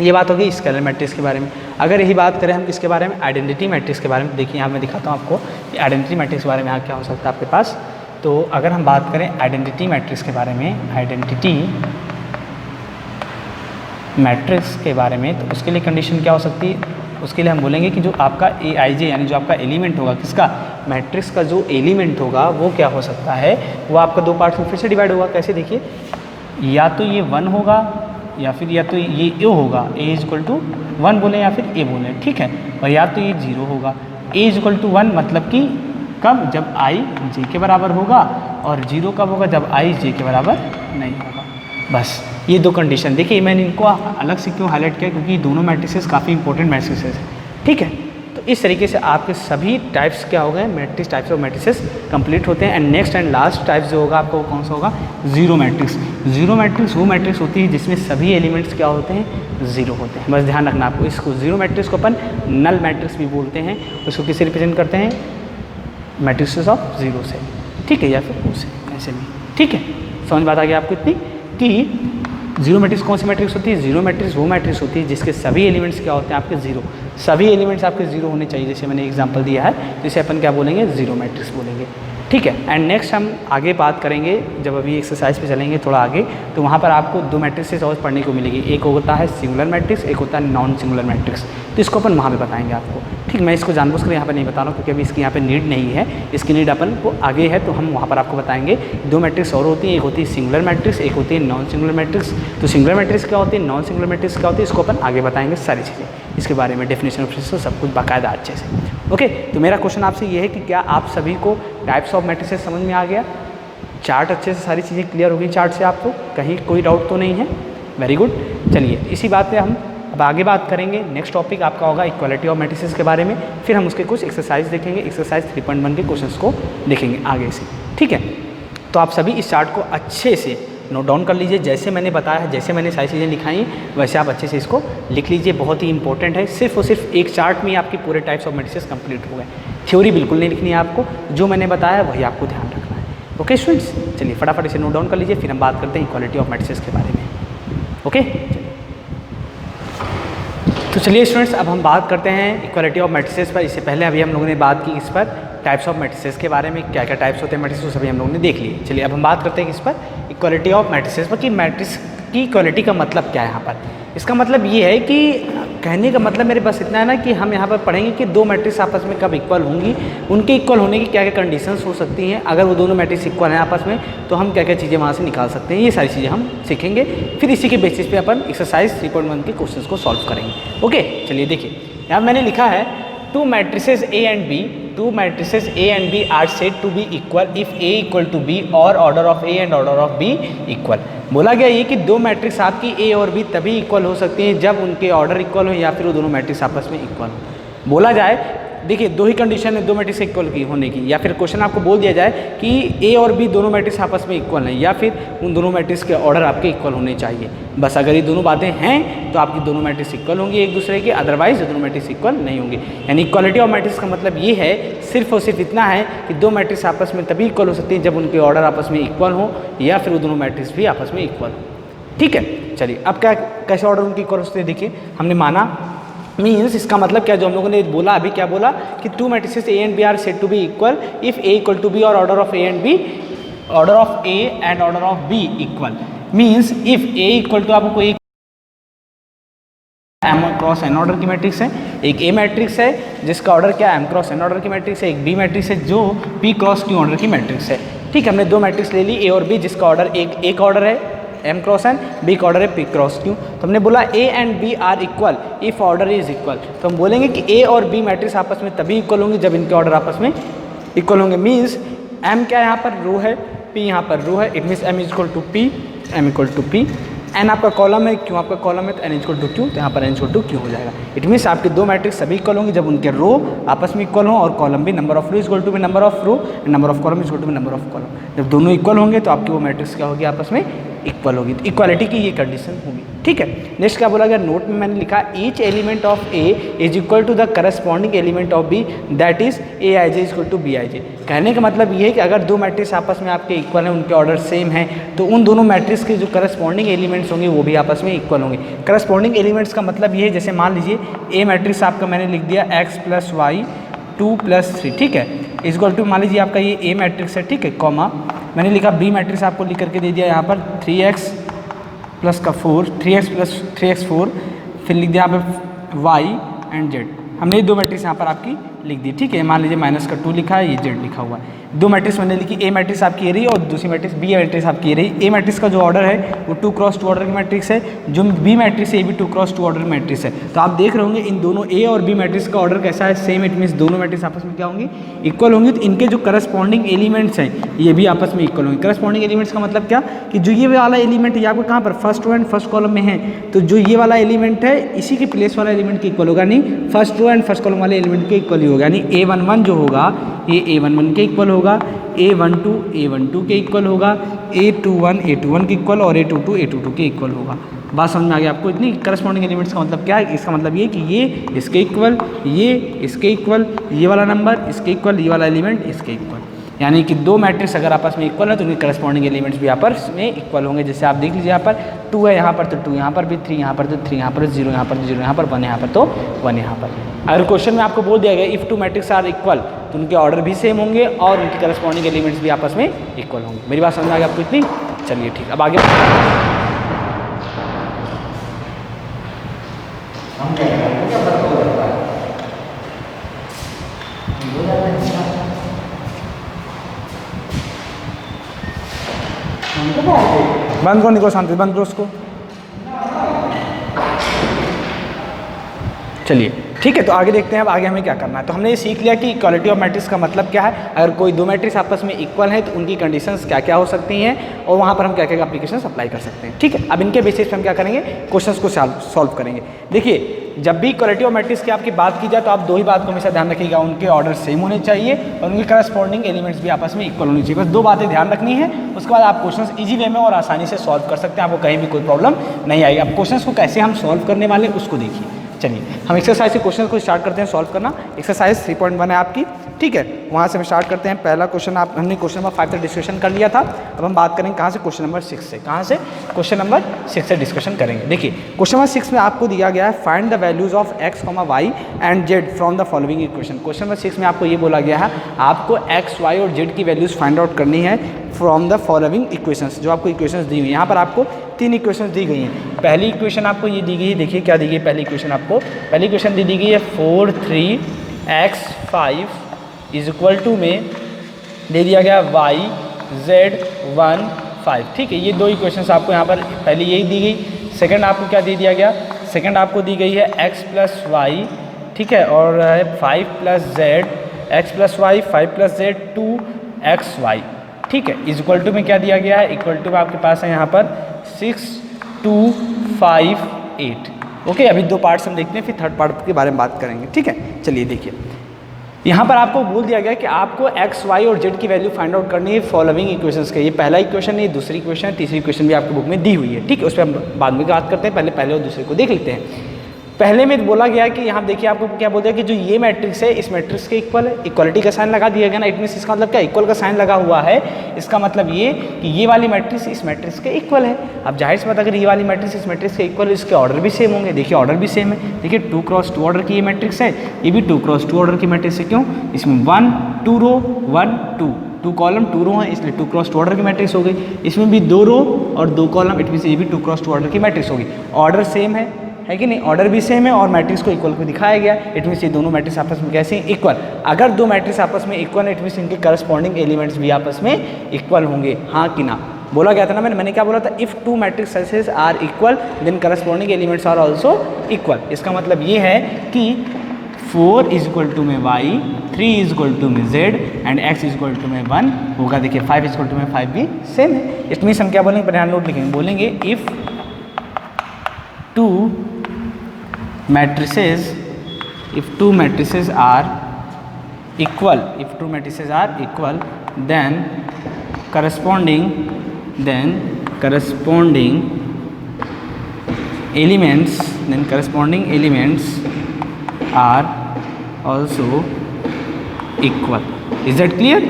ये बात होगी स्केलर मैट्रिक्स के बारे में। अगर यही बात करें हम किसके बारे में, आइडेंटिटी मैट्रिक्स के बारे में, देखिए यहाँ मैं दिखाता हूँ आपको कि आइडेंटिटी मैट्रिक्स के बारे में यहाँ क्या हो सकता है आपके पास। तो अगर हम बात करें आइडेंटिटी मैट्रिक्स के बारे में, आइडेंटिटी मैट्रिक्स के बारे में, तो उसके लिए कंडीशन क्या हो सकती है, उसके लिए हम बोलेंगे कि जो आपका Aij यानी जो आपका एलिमेंट होगा, किसका, मैट्रिक्स का जो एलिमेंट होगा वो क्या हो सकता है, वो आपका 2 पार्ट्स में फिर से डिवाइड होगा। कैसे, देखिए या तो ये 1 होगा या फिर या तो ये a होगा, a इज इक्वल टू 1 बोले या फिर a बोले। ठीक है, और या तो ये 0 होगा। a इज इक्वल टू 1 मतलब कि कब, जब i j के बराबर होगा, और 0 कब होगा, जब i j के बराबर नहीं होगा। बस ये 2 कंडीशन। देखिए मैंने इनको अलग से क्यों हाईलाइट किया, क्योंकि दोनों मैट्रिसेस काफ़ी इंपॉर्टेंट मैट्रिसेस हैं। ठीक है, तो इस तरीके से आपके सभी टाइप्स क्या हो गए, matrix types of matrices complete होते हैं। And next and last type जो होगा आपको कौन सा होगा, जीरो मैट्रिक्स। जीरो मैट्रिक्स वो मैट्रिक्स होती है जिसमें सभी एलिमेंट्स क्या होते हैं, जीरो होते हैं। बस ध्यान रखना आपको, इसको जीरो मैट्रिक्स को अपन नल मैट्रिक्स भी बोलते हैं। उसको किससे रिप्रेजेंट करते हैं, मैट्रिसेस ऑफ जीरो से। ठीक है, या फिर उससे ऐसे भी। ठीक है, समझ बात आ गई आपको इतनी कि जीरो मैट्रिक्स कौन सी मैट्रिक्स होती है, जीरो मैट्रिक्स वो मैट्रिक्स होती है जिसके सभी एलिमेंट्स क्या होते हैं आपके जीरो। सभी एलिमेंट्स आपके जीरो होने चाहिए, जैसे मैंने एग्जांपल दिया है, जिसे अपन क्या बोलेंगे, जीरो मैट्रिक्स बोलेंगे। ठीक है, एंड नेक्स्ट हम आगे बात करेंगे, जब अभी एक्सरसाइज पे चलेंगे थोड़ा आगे, तो वहाँ पर आपको 2 मैट्रिक्सेस और पढ़ने को मिलेगी। एक होता है सिंगुलर मैट्रिक्स, एक होता है नॉन सिंगुलर मैट्रिक्स। तो इसको अपन वहाँ पे बताएंगे आपको। ठीक, मैं इसको जानबूझकर यहाँ पर नहीं बता रहा हूँ क्योंकि अभी इसकी यहाँ पे नीड नहीं है, इसकी नीड अपन को आगे है, तो हम वहाँ पर आपको बताएंगे। 2 मैट्रिक्स और होती है, एक होती है सिंगुलर मैट्रिक्स, एक होती है नॉन सिंगुलर मैट्रिक्स। तो सिंगुलर मैट्रिक्स क्या होती है, नॉन सिंगुलर मैट्रिक्स क्या होती है, इसको अपन आगे बताएंगे सारी चीज़ें, इसके बारे में डेफिनेशन ऑफ सब कुछ बाकायदा अच्छे से। ओके, तो मेरा क्वेश्चन आपसे ये है कि क्या आप सभी को टाइप्स ऑफ मैट्रिसेस समझ में आ गया, चार्ट अच्छे से सारी चीज़ें क्लियर हो गई चार्ट से, आपको कहीं कोई डाउट तो नहीं है। वेरी गुड, चलिए इसी बात पे हम अब आगे बात करेंगे। नेक्स्ट टॉपिक आपका होगा इक्वालिटी ऑफ मैट्रिसेस के बारे में, फिर हम उसके कुछ एक्सरसाइज देखेंगे, एक्सरसाइज 3.1 के क्वेश्चंस को देखेंगे आगे से। ठीक है, तो आप सभी इस चार्ट को अच्छे से नोट डाउन कर लीजिए, जैसे मैंने बताया है, जैसे मैंने सारी चीज़ें लिखाई वैसे आप अच्छे से इसको लिख लीजिए, बहुत ही इंपॉर्टेंट है। सिर्फ और सिर्फ एक चार्ट में आपकी पूरे टाइप्स ऑफ मैट्रिसेस कंप्लीट हो गए। थ्योरी बिल्कुल नहीं लिखनी है आपको, जो मैंने बताया वही आपको ध्यान रखना है। ओके स्टूडेंट्स, चलिए फटाफट इसे नोट डाउन कर लीजिए, फिर हम बात करते हैं इक्वालिटी ऑफ मैट्रिसेस के बारे में। ओके, तो चलिए स्टूडेंट्स, अब हम बात करते हैं इक्वालिटी ऑफ मैट्रिसेस पर। इससे पहले अभी हम लोगों ने बात की इस पर टाइप्स ऑफ मैट्रिसेस के बारे में, क्या क्या टाइप्स होते हैं मैट्रिसेस, सभी हम लोगों ने देख लिए। चलिए अब हम बात करते हैं इस पर इक्वालिटी ऑफ मैट्रिसेस पर कि मैट्रिक्स की इक्वालिटी का मतलब क्या है यहाँ पर। इसका मतलब ये है कि कहने का मतलब मेरे पास इतना है ना कि हम यहाँ पर पढ़ेंगे कि दो मैट्रिक्स आपस में कब इक्वल होंगी, उनके इक्वल होने की क्या क्या कंडीशंस हो सकती हैं, अगर वो दोनों मैट्रिक्स इक्वल हैं आपस में तो हम क्या क्या चीज़ें वहाँ से निकाल सकते हैं, ये सारी चीज़ें हम सीखेंगे। फिर इसी के बेसिस पे अपन एक्सरसाइज 3.1 के क्वेश्चंस को सॉल्व करेंगे। ओके, चलिए देखिए, यहाँ मैंने लिखा है two matrices A and B, two matrices A and B are said to be equal if A equal to B और order of A and order of B equal. बोला गया ये कि दो मैट्रिक्स आपकी ए और बी तभी इक्वल हो सकती हैं जब उनके ऑर्डर इक्वल हो या फिर वो दोनों मैट्रिक्स आपस में इक्वल हो। बोला जाए, देखिए दो ही कंडीशन है दो मैट्रिक्स इक्वल की होने की, या फिर क्वेश्चन आपको बोल दिया जाए कि ए और बी दोनों मैट्रिक्स आपस में इक्वल हैं या फिर उन दोनों मैट्रिक्स के ऑर्डर आपके इक्वल होने चाहिए। बस अगर ये दोनों बातें हैं तो आपकी दोनों मैट्रिक्स इक्वल होंगी एक दूसरे के, अदरवाइज दोनों मैट्रिक्स इक्वल नहीं होंगे। यानी इक्वालिटी ऑफ मैट्रिक्स का मतलब ये है, सिर्फ और सिर्फ इतना है कि दो मैट्रिक्स आपस में तभी इक्वल हो सकती है जब उनके ऑर्डर आपस में इक्वल हो या फिर वो दोनों मैट्रिक्स भी आपस में इक्वल हो। ठीक है, चलिए अब क्या कैसे ऑर्डर उनके इक्वल हो सकते हैं, देखिए हमने माना मीन्स इसका मतलब क्या, जो हम लोगों ने बोला अभी क्या बोला कि two matrices A and B are said to be equal if A equal to B और order of A and B, order of A and order of B equal. Means if A equal to आपको एक M cross N order की matrix है, एक A matrix है जिसका order क्या है एम क्रॉस एन ऑर्डर की मैट्रिक्स है, एक बी मैट्रिक्स है जो पी क्रॉस क्यू ऑर्डर की मैट्रिक्स है। ठीक है, हमने दो मैट्रिक्स ले ली ए और बी जिसका ऑर्डर एक ऑर्डर है एम क्रॉस एन, बी का ऑर्डर है पी क्रॉस क्यू। तो हमने बोला A and B are equal if order is equal, तो हम बोलेंगे कि ए और बी मैट्रिक्स आपस में तभी इक्वल होंगे जब इनके ऑर्डर आपस में इक्वल होंगे। मीन्स एम क्या यहाँ पर रो है, पी यहाँ पर रो है, it means M is equal to P, M equal to P, N आपका कॉलम है, क्यू आपका कॉलम है, तो एन इक्वल टू क्यू, तो यहाँ पर एन इक्वल टू क्यू हो जाएगा। इट मीन्स आपके दो मैट्रिक्स सभी इक्वल होंगे जब उनके रो आपस में इक्वल हो और कॉलम भी, number of row is equal to भी number of row and number of column is equal to भी नंबर ऑफ कॉलम। जब दोनों इक्वल होंगे तो आपकी वो मैट्रिक्स क्या होगी आपस में इक्वल होगी, तो इक्वालिटी की ये कंडीशन होगी। ठीक है, नेक्स्ट क्या बोला गया, नोट में मैंने लिखा each element of A is equal to the corresponding element of B that is A I J is equal to B I J. कहने का मतलब ये है कि अगर दो मैट्रिक्स आपस में आपके इक्वल हैं, उनके ऑर्डर सेम है, तो उन दोनों मैट्रिक्स के जो करस्पॉन्डिंग एलिमेंट्स होंगे वो भी आपस में इक्वल होंगे। करस्पॉन्डिंग एलिमेंट्स का मतलब ये है, जैसे मान लीजिए ए मैट्रिक्स आपका मैंने लिख दिया एक्स प्लस वाई 2+3, ठीक है, इज इक्वल टू मान लीजिए आपका ये ए मैट्रिक्स है, ठीक है, कॉमा मैंने लिखा बी मैट्रिक्स आपको लिख करके दे दिया यहाँ पर 3x प्लस का 4, 3x प्लस 3x4, फिर लिख दिया यहाँ पे y एंड z। हमने ये दो मैट्रिक्स यहाँ पर आपकी लिख दी। ठीक है, मान लीजिए माइनस का 2 लिखा है, ये z लिखा हुआ है। दो मैट्रिक्स मैंने लिखी, ए मैट्रिक्स आपकी ये रही और दूसरी मैट्रिक्स बी मैट्रिक्स आपकी ये रही। ए मैट्रिक्स का जो ऑर्डर है वो 2x2 ऑर्डर की मैट्रिक्स है, जो बी मैट्रिक्स है ये भी 2x2 ऑर्डर की मैट्रिक्स है। तो आप देख रहे होंगे इन दोनों ए और बी मैट्रिक्स का ऑर्डर कैसा है, सेम। इट मीन्स दोनों मैट्रिक्स आपस में क्या होंगी, इक्वल होंगी। तो इनके जो करस्पॉन्डिंग एलिमेंट्स हैं ये भी आपस में इक्वल होंगे। करस्पॉन्डिंग एलिमेंट्स का मतलब क्या कि जो ये वाला एलिमेंट है ये आपको कहाँ पर first row and first column में है, तो जो ये वाला एलिमेंट है इसी के प्लेस वाला एलिमेंट के इक्वल होगा, नहीं first row and first column वाले एलिमेंट के इक्वल ही होगा। यानी A11 जो होगा ये A11 के इक्वल होगा, A12 के इक्वल होगा, A21 के इक्वल और A22 के इक्वल होगा। बात समझ में आ गई आपको इतनी। करस्पॉन्डिंग एलिमेंट्स का मतलब क्या है, इसका मतलब ये कि ये इसके इक्वल, ये इसके इक्वल, ये वाला नंबर इसके इक्वल, ये वाला एलिमेंट इसके इक्वल। यानी कि दो मैट्रिक्स अगर आपस में इक्वल है तो उनके करस्पॉन्डिंग एलिमेंट्स भी आपस में इक्वल होंगे। जैसे आप देख लीजिए यहाँ पर 2 है, यहाँ पर तो 2, यहाँ पर भी 3, यहाँ पर तो 3, यहाँ पर 0, यहाँ पर 0, यहाँ पर 1, यहाँ पर तो 1 यहाँ पर। अगर क्वेश्चन में आपको बोल दिया गया if two matrix are equal तो उनके ऑर्डर भी सेम होंगे और उनके करस्पॉन्डिंग एलिमेंट्स भी आपस में इक्वल होंगे। मेरी बात समझ में आ गई आपको इतनी? चलिए ठीक, अब आगे बंद करो, निको शांति बंद करो उसको। चलिए ठीक है, तो आगे देखते हैं अब आगे हमें क्या करना है। तो हमने ये सीख लिया कि इक्वालिटी ऑफ मैट्रिक्स का मतलब क्या है, अगर कोई दो मैट्रिक्स आपस में इक्वल है तो उनकी कंडीशंस क्या क्या हो सकती हैं और वहाँ पर हम क्या क्या एप्लीकेशंस अप्लाई कर सकते हैं। ठीक है, अब इनके बेसिस पे हम क्या करेंगे, क्वेश्चंस को सॉल्व करेंगे। देखिए, जब भी इक्वालिटी ऑफ मैट्रिक्स की आपकी बात की जाए तो आप दो ही बात को हमेशा ध्यान रखिएगा, उनके ऑर्डर सेम होने चाहिए और उनके करस्पॉन्डिंग एलिमेंट्स भी आपस में इक्वल होनी चाहिए। बस दो बातें ध्यान रखनी है, उसके बाद आप क्वेश्चंस इजी वे में और आसानी से सॉल्व कर सकते हैं, आपको कहीं भी कोई प्रॉब्लम नहीं आएगी। अब क्वेश्चंस को कैसे हम सॉल्व करने वाले उसको देखिए। चलिए हम एक्सरसाइज के क्वेश्चन को स्टार्ट करते हैं सॉल्व करना। एक्सरसाइज 3.1 है आपकी, ठीक है, वहाँ से हम स्टार्ट करते हैं। पहला क्वेश्चन हमने क्वेश्चन नंबर 5 तक डिस्कशन कर लिया था। अब हम बात करेंगे कहाँ से, क्वेश्चन नंबर 6 से। कहाँ से, क्वेश्चन नंबर 6 से डिस्कशन करेंगे। देखिए क्वेश्चन नंबर 6 में आपको दिया गया है find the values of x, y and z from the following equation. Question number 6 में आपको ये बोला गया है आपको x, y और z की वैल्यूज फाइंड आउट करनी है फ्रॉम द फॉलोइंग इक्वेशंस। जो आपको इक्वेशंस दी हुई है, यहाँ पर आपको 3 इक्वेशंस दी गई हैं। पहली इक्वेशन आपको ये दी गई है, देखिए क्या दी गई पहली इक्वेशन आपको, पहली इक्वेशन दी गई है 4 3x 5 इज इक्वल टू में दे दिया गया y z 1 5। ठीक है, ये दो इक्वेशंस आपको यहाँ पर पहले यही दी गई। सेकंड आपको क्या दे दिया गया, सेकंड आपको दी गई है x प्लस वाई, ठीक है, और 5 plus Z, X plus Y 5 plus Z 2xy, ठीक है, इज इक्वल टू में क्या दिया गया है, इक्वल टू में आपके पास है यहाँ पर 6 2 5 8। ओके, अभी दो पार्ट्स हम देखते हैं, फिर थर्ड पार्ट के बारे में बात करेंगे। ठीक है, चलिए देखिए यहाँ पर आपको बोल दिया गया कि आपको x, y और z की वैल्यू फाइंड आउट करनी है फॉलोइंग इक्वेशंस के। ये पहला इक्वेशन है, दूसरी इक्वेशन है, तीसरी इक्वेशन भी आपकी बुक में दी हुई है। ठीक है, उस पर हम बाद में बात करते हैं, पहले और दूसरे को देख लेते हैं। पहले में बोला गया कि यहाँ देखिए आपको क्या बोलते हैं कि जो ये मैट्रिक्स है इस मैट्रिक्स के इक्वल है, इक्वालिटी का साइन लगा दिया गया ना, इट मीन्स इसका मतलब क्या, इक्वल का साइन लगा हुआ है, इसका मतलब ये कि ये वाली मैट्रिक्स इस मैट्रिक्स के इक्वल है। अब जाहिर सी बात अगर ये वाली मैट्रिक्स इस मैट्रिक्स के इक्वल है, इसके ऑर्डर भी सेम होंगे। देखिए ऑर्डर भी सेम है, देखिए 2 क्रॉस 2 ऑर्डर की ये मैट्रिक्स है, ये भी 2 क्रॉस 2 ऑर्डर की मैट्रिक्स है। क्यों, इसमें 1 2 रो 1 2 कॉलम 2 रो है, इसलिए 2 क्रॉस 2 ऑर्डर की मैट्रिक्स हो गई। इसमें भी 2 रो और 2 कॉलम, इट मीन्स ये भी 2 क्रॉस 2 ऑर्डर की मैट्रिक्स होगी। ऑर्डर सेम है कि नहीं, ऑर्डर भी सेम है और मैट्रिक्स को इक्वल को दिखाया गया। इट मीन्स ये दोनों मैट्रिक्स आपस में कैसे हैं, इक्वल। अगर दो मैट्रिक्स आपस में इक्वल है, इट मीन्स इनके करस्पॉन्डिंग एलिमेंट्स भी आपस में इक्वल होंगे, हाँ कि ना। बोला गया था ना मैंने क्या बोला था, if two matrix are equal then corresponding elements are also equal. इसका मतलब ये है कि 4 इज इक्वल टू में y, 3 इज इक्वल टू में z and x is equal to में 1 होगा। देखिए 5 इज इक्वल टू में 5 भी सेम है। इट मीन्स हम क्या बोलेंगे, परिणाम नोट लिखेंगे, बोलेंगे if to matrices are equal, then corresponding elements are also equal. Is that clear?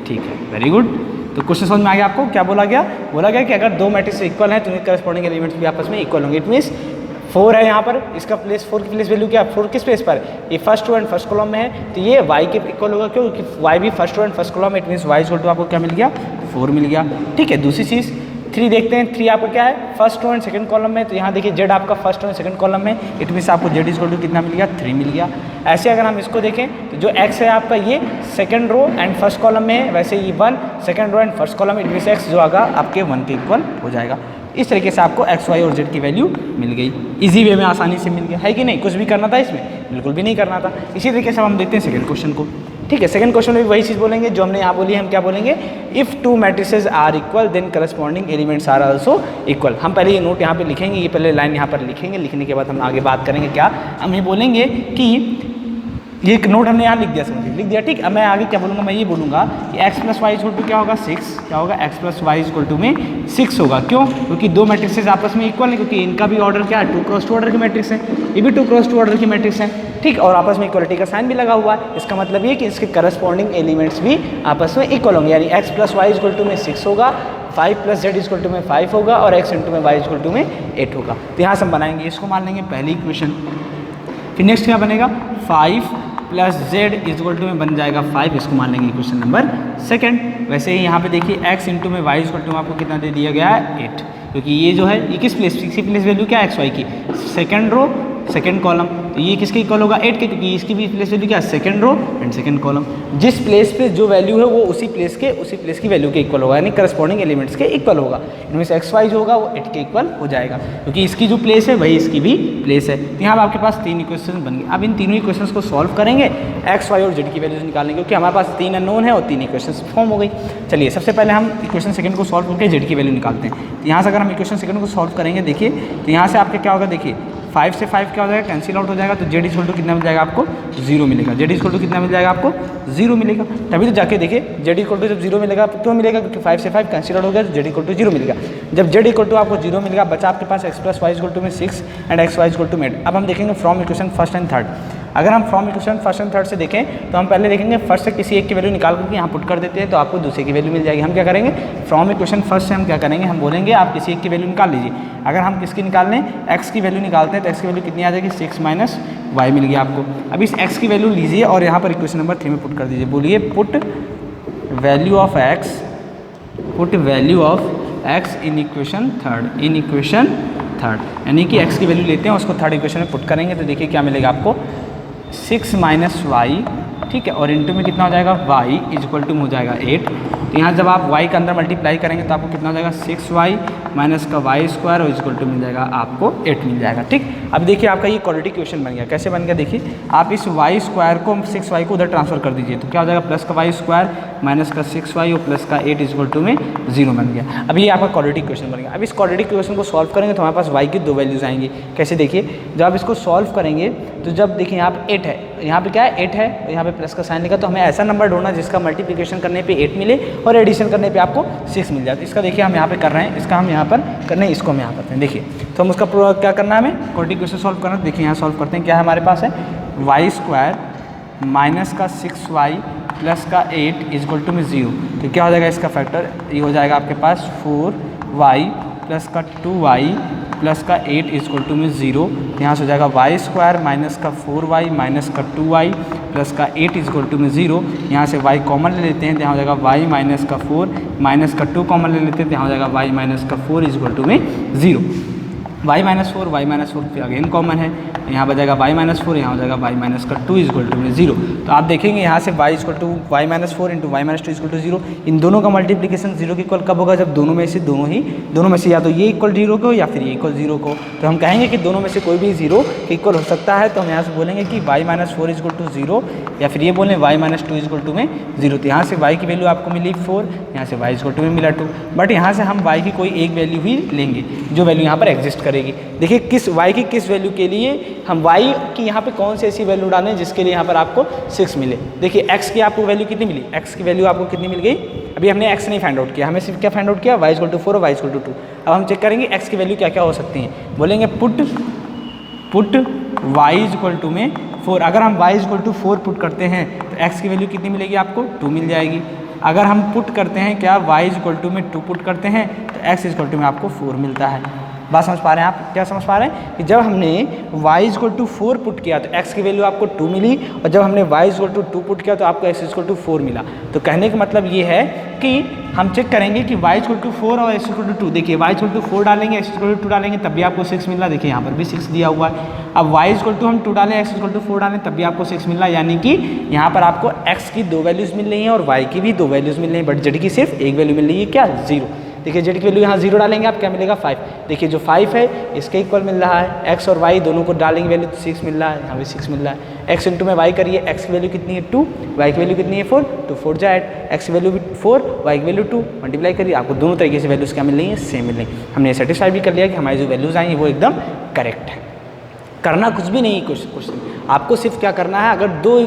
ठीक है, वेरी गुड। तो क्वेश्चन समझ में आ गया आपको, क्या बोला गया कि अगर दो मैट्रिक्स इक्वल हैं तो उनके करस्पॉन्डिंग एलिमेंट्स भी आपस में इक्वल होंगे। इट मीन्स 4 है यहाँ पर, इसका प्लेस 4 की प्लेस वैल्यू क्या, 4 किस प्लेस पर, ये first row and first column में है, तो ये y के इक्वल होगा। क्यों, कि y भी first row and first column में, it means y equal to आपको क्या मिल गया, 4 मिल गया। ठीक है, दूसरी चीज़ 3 देखते हैं। 3 आपको क्या है, first row and second column में, तो यहाँ देखिए z आपका first row and second column में, इट मीन्स आपको z इक्वल टू कितना मिल गया, 3 मिल गया। ऐसे अगर हम इसको देखें तो जो x है आपका ये second row and first column में है, वैसे ये 1 second row and first column में, इट मीन्स x जो आगा आपके 1 के इक्वल हो जाएगा। इस तरीके से आपको x, y और z की वैल्यू मिल गई, इजी वे में आसानी से मिल गया, है कि नहीं। कुछ भी करना था इसमें, बिल्कुल भी नहीं करना था। इसी तरीके से हम देखते हैं सेकंड क्वेश्चन को। ठीक है, सेकंड क्वेश्चन में भी वही चीज़ बोलेंगे जो हमने यहाँ बोली है। हम क्या बोलेंगे, if two matrices are equal then corresponding elements are also equal. हम पहले ये नोट यहाँ पे लिखेंगे, ये पहले लाइन यहाँ पर लिखेंगे, लिखने के बाद हम आगे बात करेंगे। क्या हम ये बोलेंगे कि ये एक नोट हमने यहाँ लिख दिया, समझिए लिख दिया। ठीक, अब मैं आगे क्या बोलूँगा, मैं ये बोलूँगा कि x plus Y equal to क्या होगा, 6, क्या होगा, x plus Y equal to में 6 होगा। क्यों, क्योंकि दो मैट्रिक्सेस आपस में इक्वल है, क्योंकि इनका भी ऑर्डर क्या है, 2 क्रॉस 2 ऑर्डर की मैट्रिक्स है, ये भी 2 क्रॉस 2 ऑर्डर की मैट्रिक्स है। ठीक, और आपस में इक्वलिटी का साइन भी लगा हुआ है। इसका मतलब ये कि इसके करस्पॉन्डिंग एलिमेंट्स भी आपस में इक्वल होंगे, यानी x plus Y equal to में 6 होगा, 5 प्लस जेड इक्वल टू में 5 होगा और x इंटू में y इक्वल टू में 8 होगा। तो यहाँ से हम बनाएंगे, इसको मान लेंगे पहली इक्वेशन। फिर नेक्स्ट क्या बनेगा, 5 plus Z is equal to में बन जाएगा 5, इसको मान लेंगे इक्वेशन नंबर सेकंड। वैसे ही यहाँ पे देखिए x इंटू में y इक्वल टू में आपको कितना दे दिया गया है, 8, क्योंकि ये जो है ये किस प्लेस, किसी प्लेस वैल्यू क्या है, x y की, सेकंड रो सेकंड कॉलम, तो ये किसके इक्वल होगा 8 के, क्योंकि इसकी भी प्लेस वैल्यू क्या है second row and second column. जिस प्लेस पे जो वैल्यू है वो उसी प्लेस की वैल्यू के इक्वल होगा, यानी करस्पॉन्डिंग एलिमेंट्स के इक्वल होगा। इनमें से एक्स वाई जो होगा वो 8 के इक्वल हो जाएगा, क्योंकि इसकी जो प्लेस है वही इसकी भी प्लेस है। तो यहाँ आपके पास 3 इक्वेशन बन गए। अब इन तीनों इक्वेशंस को सॉल्व करेंगे, एक्स वाई और जेड की वैल्यूज निकालेंगे, क्योंकि हमारे पास 3 अननोन है और 3 इक्वेशंस फॉर्म हो गई। चलिए सबसे पहले हम इक्वेशन सेकंड को सॉल्व करके जेड की वैल्यू निकालते हैं। तो यहाँ से अगर हम इक्वेशन सेकंड को सॉल्व करेंगे, देखिए तो यहाँ से आपका क्या होगा, देखिए 5 से 5 क्या हो जाएगा, कैंसिल आउट हो जाएगा। तो जेड इक्वल टू कितना मिल जाएगा आपको 0 मिलेगा। जेड इक्वल टू कितना मिल जाएगा आपको 0 मिलेगा। तभी तो जाके देखिए जेड इक्वल टू जब 0 मिलेगा क्यों मिलेगा, क्योंकि 5 से 5 कैंसिल आउट हो गया, तो जेड इक्वल टू 0 मिलेगा। जब जेड इक्वल टू आपको 0 मिलेगा, बचा आपके पास X plus Y equal to में 6 and X Y equal to में 8। अब हम देखेंगे from equation first and third. अगर हम from equation first and third से देखें तो हम पहले देखेंगे फर्स्ट से किसी एक की वैल्यू निकाल करके यहाँ पुट कर देते हैं, तो आपको दूसरे की वैल्यू मिल जाएगी। हम क्या करेंगे, फ्रॉम इक्वेशन फर्स्ट से हम क्या करेंगे, हम बोलेंगे आप किसी एक की वैल्यू निकाल लीजिए। अगर हम किसकी निकाल लें, एक्स की वैल्यू निकालते हैं, तो एक्स की वैल्यू कितनी आ जाएगी 6 माइनस वाई मिल गया आपको। अब इस एक्स की वैल्यू लीजिए और यहाँ पर इक्वेशन नंबर 3 में पुट कर दीजिए। बोलिए put value of x, put value of x in equation third, in equation third, यानी कि एक्स की वैल्यू लेते हैं उसको थर्ड इक्वेशन में पुट करेंगे, तो देखिए क्या मिलेगा आपको 6 माइनस वाई, ठीक है, और इंटू में कितना हो जाएगा y इज इक्वल टू हो जाएगा 8। तो यहाँ जब आप y के अंदर मल्टीप्लाई करेंगे तो आपको कितना हो जाएगा 6y माइनस का वाई स्क्वायर और इज इक्वल टू मिल जाएगा आपको 8 मिल जाएगा। ठीक, अब देखिए आपका ये क्वाड्रेटिक इक्वेशन बन गया। कैसे बन गया, देखिए आप इस y स्क्वायर को 6y को उधर ट्रांसफर कर दीजिए, तो क्या हो जाएगा प्लस का वाई स्क्वायर माइनस का 6y और प्लस का 8 इज इक्वल टू में 0 बन गया। अब ये आपका क्वाड्रेटिक इक्वेशन बन गया। अब इस क्वाड्रेटिक इक्वेशन को सॉल्व करेंगे तो हमारे पास y की 2 वैल्यूज आएंगी। कैसे, देखिए जब आप इसको सॉल्व करेंगे तो जब देखिए यहाँ पे 8 है, यहाँ पे क्या है 8 है, और यहाँ पे प्लस का साइन लिखा, तो हमें ऐसा नंबर ढूंढना जिसका मल्टीप्लिकेशन करने पे 8 मिले और एडिशन करने पे आपको 6 मिल जाए। तो इसका देखिए हम यहाँ पे कर रहे हैं, इसका हम यहाँ पर कर रहे हैं, इसको हम यहाँ करते हैं। देखिए तो हम उसका क्या करना है, हमें क्वाड्रेटिक इक्वेशन सॉल्व करना है। देखिए यहाँ सॉल्व करते हैं, क्या है हमारे पास है वाई स्क्वायर माइनस का 6y प्लस का 8 इज इक्वल टू में 0। तो क्या हो जाएगा इसका फैक्टर, ये हो जाएगा आपके पास 4y प्लस का 2y प्लस का 8 इज इक्वल टू में 0। यहाँ से हो जाएगा वाई स्क्वायर माइनस का 4y माइनस का 2y प्लस का 8 इज इक्वल टू में 0। यहाँ से y कॉमन ले लेते हैं, तो यहाँ हो जाएगा y माइनस का 4 माइनस का 2 कॉमन ले लेते हैं, तो यहाँ हो जाएगा y माइनस का 4 इज इक्वल टू में 0। y माइनस 4 फिर अगेन कॉमन है, यहाँ बजाएगा y माइनस 4, यहाँ हो जाएगा y माइनस का 2 इज इक्वल टू में 0। तो आप देखेंगे यहाँ से y equal to Y minus 4 into Y minus 2 equal to 0। इन दोनों का मल्टीप्लिकेशन 0 के इक्वल कब होगा, जब दोनों में से या तो ये इक्वल 0 को या फिर ये इक्वल 0 को। तो हम कहेंगे कि दोनों में से कोई भी 0 के इक्वल हो सकता है, तो हम यहाँ से बोलेंगे कि y minus 4 is equal to 0, या फिर ये बोलें y minus 2 is equal to में 0। तो यहाँ से y की वैल्यू आपको मिली 4, यहाँ से y इज इक्वल टू में मिला 2, बट यहाँ से हम y की कोई एक वैल्यू ही लेंगे जो वैल्यू यहाँ पर एग्जिस्ट करेगी। देखिए किस y की किस वैल्यू के लिए हम y की यहाँ पे कौन सी ऐसी वैल्यू डालें जिसके लिए यहाँ पर आपको 6 मिले। देखिए x की आपको वैल्यू कितनी मिली, x की वैल्यू आपको कितनी मिल गई, अभी हमने x नहीं फाइंड आउट किया, हमें सिर्फ क्या फाइंड आउट किया y इक्वल टू 4 और y इक्वल टू 2। अब हम चेक करेंगे x की वैल्यू क्या क्या हो सकती हैं। बोलेंगे पुट y इक्वल टू में 4। अगर हम y इक्वल टू 4 पुट करते हैं तो x की वैल्यू कितनी मिलेगी आपको 2 मिल जाएगी। अगर हम पुट करते हैं क्या y इक्वल टू में 2 पुट करते हैं तो x इक्वल टू में आपको 4 मिलता है। बात समझ पा रहे हैं आप, क्या समझ पा रहे हैं कि जब हमने y इक्वल टू 4 पुट किया तो x की वैल्यू आपको 2 मिली, और जब हमने y इक्वल टू 2 पुट किया तो आपको x इक्वल टू 4 मिला। तो कहने का मतलब ये है कि हम चेक करेंगे कि y इक्वल टू 4 और x इक्वल टू 2। देखिए y इक्वल टू 4 डालेंगे, x इक्वल टू 2 डालेंगे तब भी आपको 6 मिल रहा है। देखिए यहाँ पर भी 6 दिया हुआ है। अब y इक्वल टू हम 2 डालें, x इक्वल टू 4 डालें तब भी आपको 6 मिल रहा है, यानी कि यहाँ पर आपको x की 2 वैल्यूज़ मिल रही हैं और y की भी 2 वैल्यूज़ मिल रही हैं, बट z की सिर्फ एक वैल्यू मिल रही है, क्या 0। देखिए z की वैल्यू यहाँ 0 डालेंगे आप क्या मिलेगा 5। देखिए जो 5 है इसके इक्वल मिल रहा है, x और y दोनों को डालेंगे वैल्यू तो 6 मिल रहा है, यहाँ भी 6 मिल रहा है। x इंटू में y करिए, x की वैल्यू कितनी है 2, y की वैल्यू कितनी है 4, तो 4 जा ऐड, x की वैल्यू 4 y की वैल्यू 2 मल्टीप्लाई करिए, आपको दोनों तरीके से वैल्यूज़ क्या मिल रही है सेम मिल रही है। हमने सेटिस्फाई भी कर लिया कि हमारी जो वैल्यूज़ आई हैं वो एकदम करेक्ट है। करना कुछ भी नहीं क्वेश्चन, आपको सिर्फ क्या करना है, अगर 2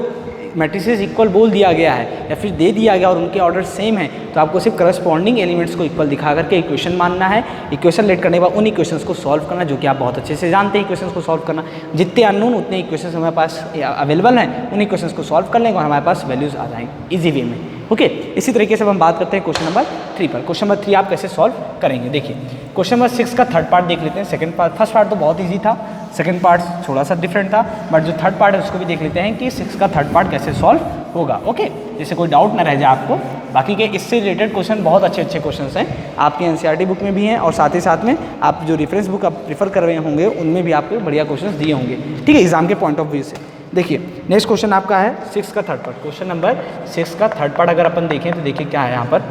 मैट्रिसेस इक्वल बोल दिया गया है या फिर दे दिया गया और उनके ऑर्डर सेम है तो आपको सिर्फ करस्पॉन्डिंग एलिमेंट्स को इक्वल दिखा करके इक्वेशन मानना है। इक्वेशन लेट करने के बाद उन इक्वेशंस को सॉल्व करना जो कि आप बहुत अच्छे से जानते हैं। इक्वेशंस को सॉल्व करना, जितने अननोन उतने इक्वेशंस हमारे पास अवेलेबल हैं, उन इक्वेशंस को सॉल्व कर लेंगे और हमारे पास वैल्यूज़ आ जाएंगे ईजी वे में। ओके, इसी तरीके से हम बात करते हैं क्वेश्चन नंबर 3 पर। क्वेश्चन नंबर 3 आप कैसे सॉल्व करेंगे, देखिए क्वेश्चन नंबर 6 का थर्ड पार्ट देख लेते हैं। सेकंड पार्ट, फर्स्ट पार्ट तो बहुत ईजी था, सेकंड पार्ट थोड़ा सा डिफरेंट था, बट जो थर्ड पार्ट है उसको भी देख लेते हैं कि 6 का थर्ड पार्ट कैसे सॉल्व होगा। ओके, जैसे कोई डाउट ना रह जाए आपको, बाकी के इससे रिलेटेड क्वेश्चन बहुत अच्छे अच्छे क्वेश्चन हैं, आपके एनसीईआरटी बुक में भी हैं और साथ ही साथ में आप जो रेफरेंस बुक आप प्रीफर कर रहे होंगे उनमें भी आपको बढ़िया क्वेश्चन दिए होंगे, ठीक है, एग्जाम के पॉइंट ऑफ व्यू से। देखिए नेक्स्ट क्वेश्चन आपका है 6 का थर्ड पार्ट, क्वेश्चन नंबर 6 का थर्ड पार्ट अगर अपन देखें तो देखिए क्या है यहाँ पर।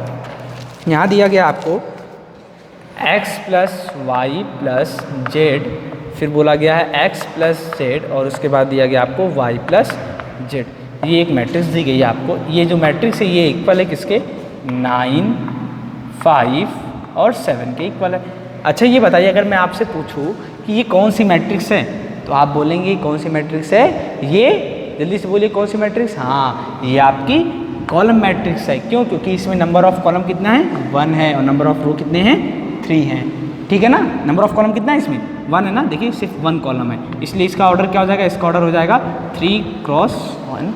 यहाँ दिया गया आपको x plus Y plus Z, फिर बोला गया है x प्लस जेड और उसके बाद दिया गया आपको y प्लस जेड। ये एक मैट्रिक्स दी गई है आपको, ये जो मैट्रिक्स है ये इक्वल है किसके, 9, 5 और 7 के इक्वल है। अच्छा ये बताइए अगर मैं आपसे पूछूं कि ये कौन सी मैट्रिक्स है तो आप बोलेंगे कौन सी मैट्रिक्स है, ये जल्दी से बोलिए कौन सी मैट्रिक्स, हाँ ये आपकी कॉलम मैट्रिक्स है। क्यों, क्योंकि इसमें नंबर ऑफ कॉलम कितना है 1 है और नंबर ऑफ रो कितने हैं 3 हैं, ठीक है ना। नंबर ऑफ कॉलम कितना है इसमें 1 है ना, देखिए सिर्फ 1 कॉलम है, इसलिए इसका ऑर्डर क्या हो जाएगा, इसका ऑर्डर हो जाएगा 3 क्रॉस 1।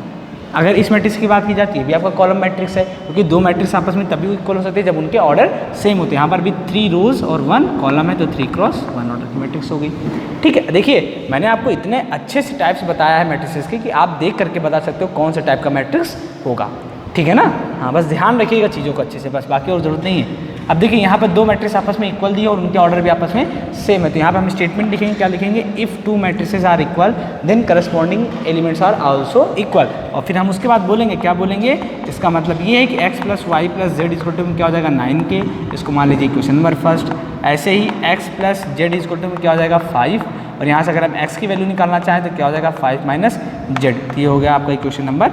अगर इस मैट्रिक्स की बात की जाती है भी आपका कॉलम मैट्रिक्स है, क्योंकि दो मैट्रिक्स आपस में तभी इक्वल हो सकते हैं जब उनके ऑर्डर सेम होते हैं। यहाँ पर भी 3 रोज और 1 कॉलम है तो 3 क्रॉस 1 ऑर्डर की मैट्रिक्स हो गई, ठीक है। देखिए मैंने आपको इतने अच्छे से टाइप्स बताया है मैट्रिक्स के कि आप देख करके बता सकते हो कौन से टाइप का मैट्रिक्स होगा, ठीक है ना। हाँ बस ध्यान रखिएगा चीज़ों को अच्छे से, बस बाकी और ज़रूरत नहीं है। अब देखिए यहाँ पर दो मैट्रिक्स आपस में इक्वल दिए और उनके ऑर्डर भी आपस में सेम है, तो यहाँ पर हम स्टेटमेंट लिखेंगे, क्या लिखेंगे, if 2 matrices are equal then corresponding elements are also equal. और फिर हम उसके बाद बोलेंगे, क्या बोलेंगे, इसका मतलब ये है कि x plus Y plus Z equal to में क्या हो जाएगा 9 के, इसको मान लीजिए क्वेश्चन नंबर फर्स्ट। ऐसे ही x plus Z equal to में क्या हो जाएगा 5, और यहाँ से अगर हम x की वैल्यू निकालना चाहें तो क्या हो जाएगा 5 माइनस जेड, ये हो गया आपका इक्वेशन नंबर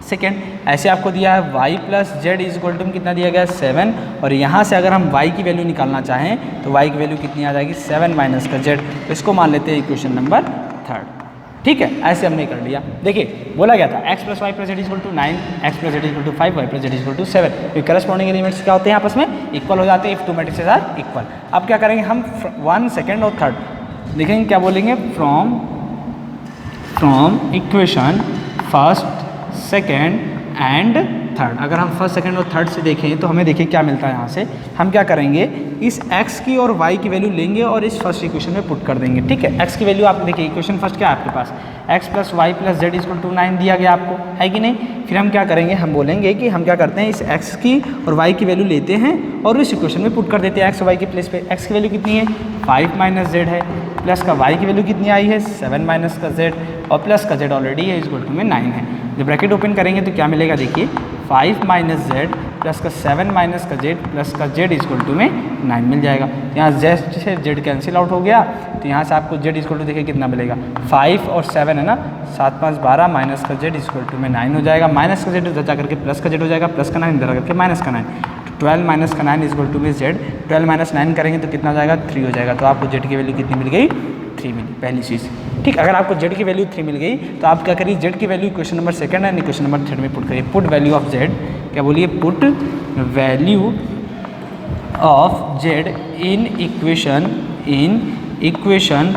सेकेंड। ऐसे आपको दिया है y plus Z is equal to कितना दिया गया 7, और यहाँ से अगर हम y की वैल्यू निकालना चाहें तो y की वैल्यू कितनी आ जाएगी 7 माइनस का z, तो इसको मान लेते हैं इक्वेशन नंबर थर्ड, ठीक है। ऐसे हमने कर लिया। देखिए बोला गया था x plus Y plus Z is equal to 9, x plus Z is equal to 5, y plus Z is equal to 7। तो करस्पॉन्डिंग एलिमेंट्स क्या होते हैं आपस में इक्वल हो जाते हैं इफ 2 मैट्रिसेस आर इक्वल। अब क्या करेंगे हम 1 सेकेंड और थर्ड देखेंगे, क्या बोलेंगे, from equation first second and third. अगर हम फर्स्ट सेकंड और थर्ड से देखें तो हमें देखिए क्या मिलता है। यहाँ से हम क्या करेंगे, इस x की और y की वैल्यू लेंगे और इस फर्स्ट इक्वेशन में पुट कर देंगे, ठीक है। x की वैल्यू आप देखिए इक्वेशन फर्स्ट क्या है आपके पास, x plus Y plus Z equal to 9 दिया गया आपको, है कि नहीं। फिर हम क्या करेंगे, हम बोलेंगे कि हम क्या करते हैं, इस x की और y की वैल्यू लेते हैं और इस इक्वेशन में पुट कर देते हैं x और y के प्लेस पे। x की वैल्यू कितनी है 5 माइनस जेड है, प्लस का y की वैल्यू कितनी आई है 7 माइनस का z, और प्लस का z ऑलरेडी है इक्वल टू में 9 है। जब ब्रैकेट ओपन करेंगे तो क्या मिलेगा, देखिए 5 माइनस जेड प्लस का 7 माइनस का जेड प्लस का जेड इक्वल टू में 9 मिल जाएगा। यहाँ जेड से जेड कैंसिल आउट हो गया, तो यहाँ से आपको जेड इक्वल टू देखिए कितना मिलेगा 5 और 7 है ना, 7 5 12 माइनस का जेड इक्वल टू में 9 हो जाएगा। माइनस का जेड उधर जाकर के प्लस का जेड हो जाएगा, प्लस का 9 इधर करके माइनस का 9, 12 माइनस का 9 इक्वल टू में जेड। 12 माइनस 9 करेंगे तो कितना हो जाएगा 3 हो जाएगा। तो आपको जेड की वैल्यू कितनी मिल गई 3 मिली, पहली चीज़, ठीक। अगर आपको जेड की वैल्यू 3 मिल गई तो आप क्या करिए, जेड की value question number second and question number third में पुट करिए। पुट वैल्यू ऑफ जेड, क्या बोलिए, put value of Z in equation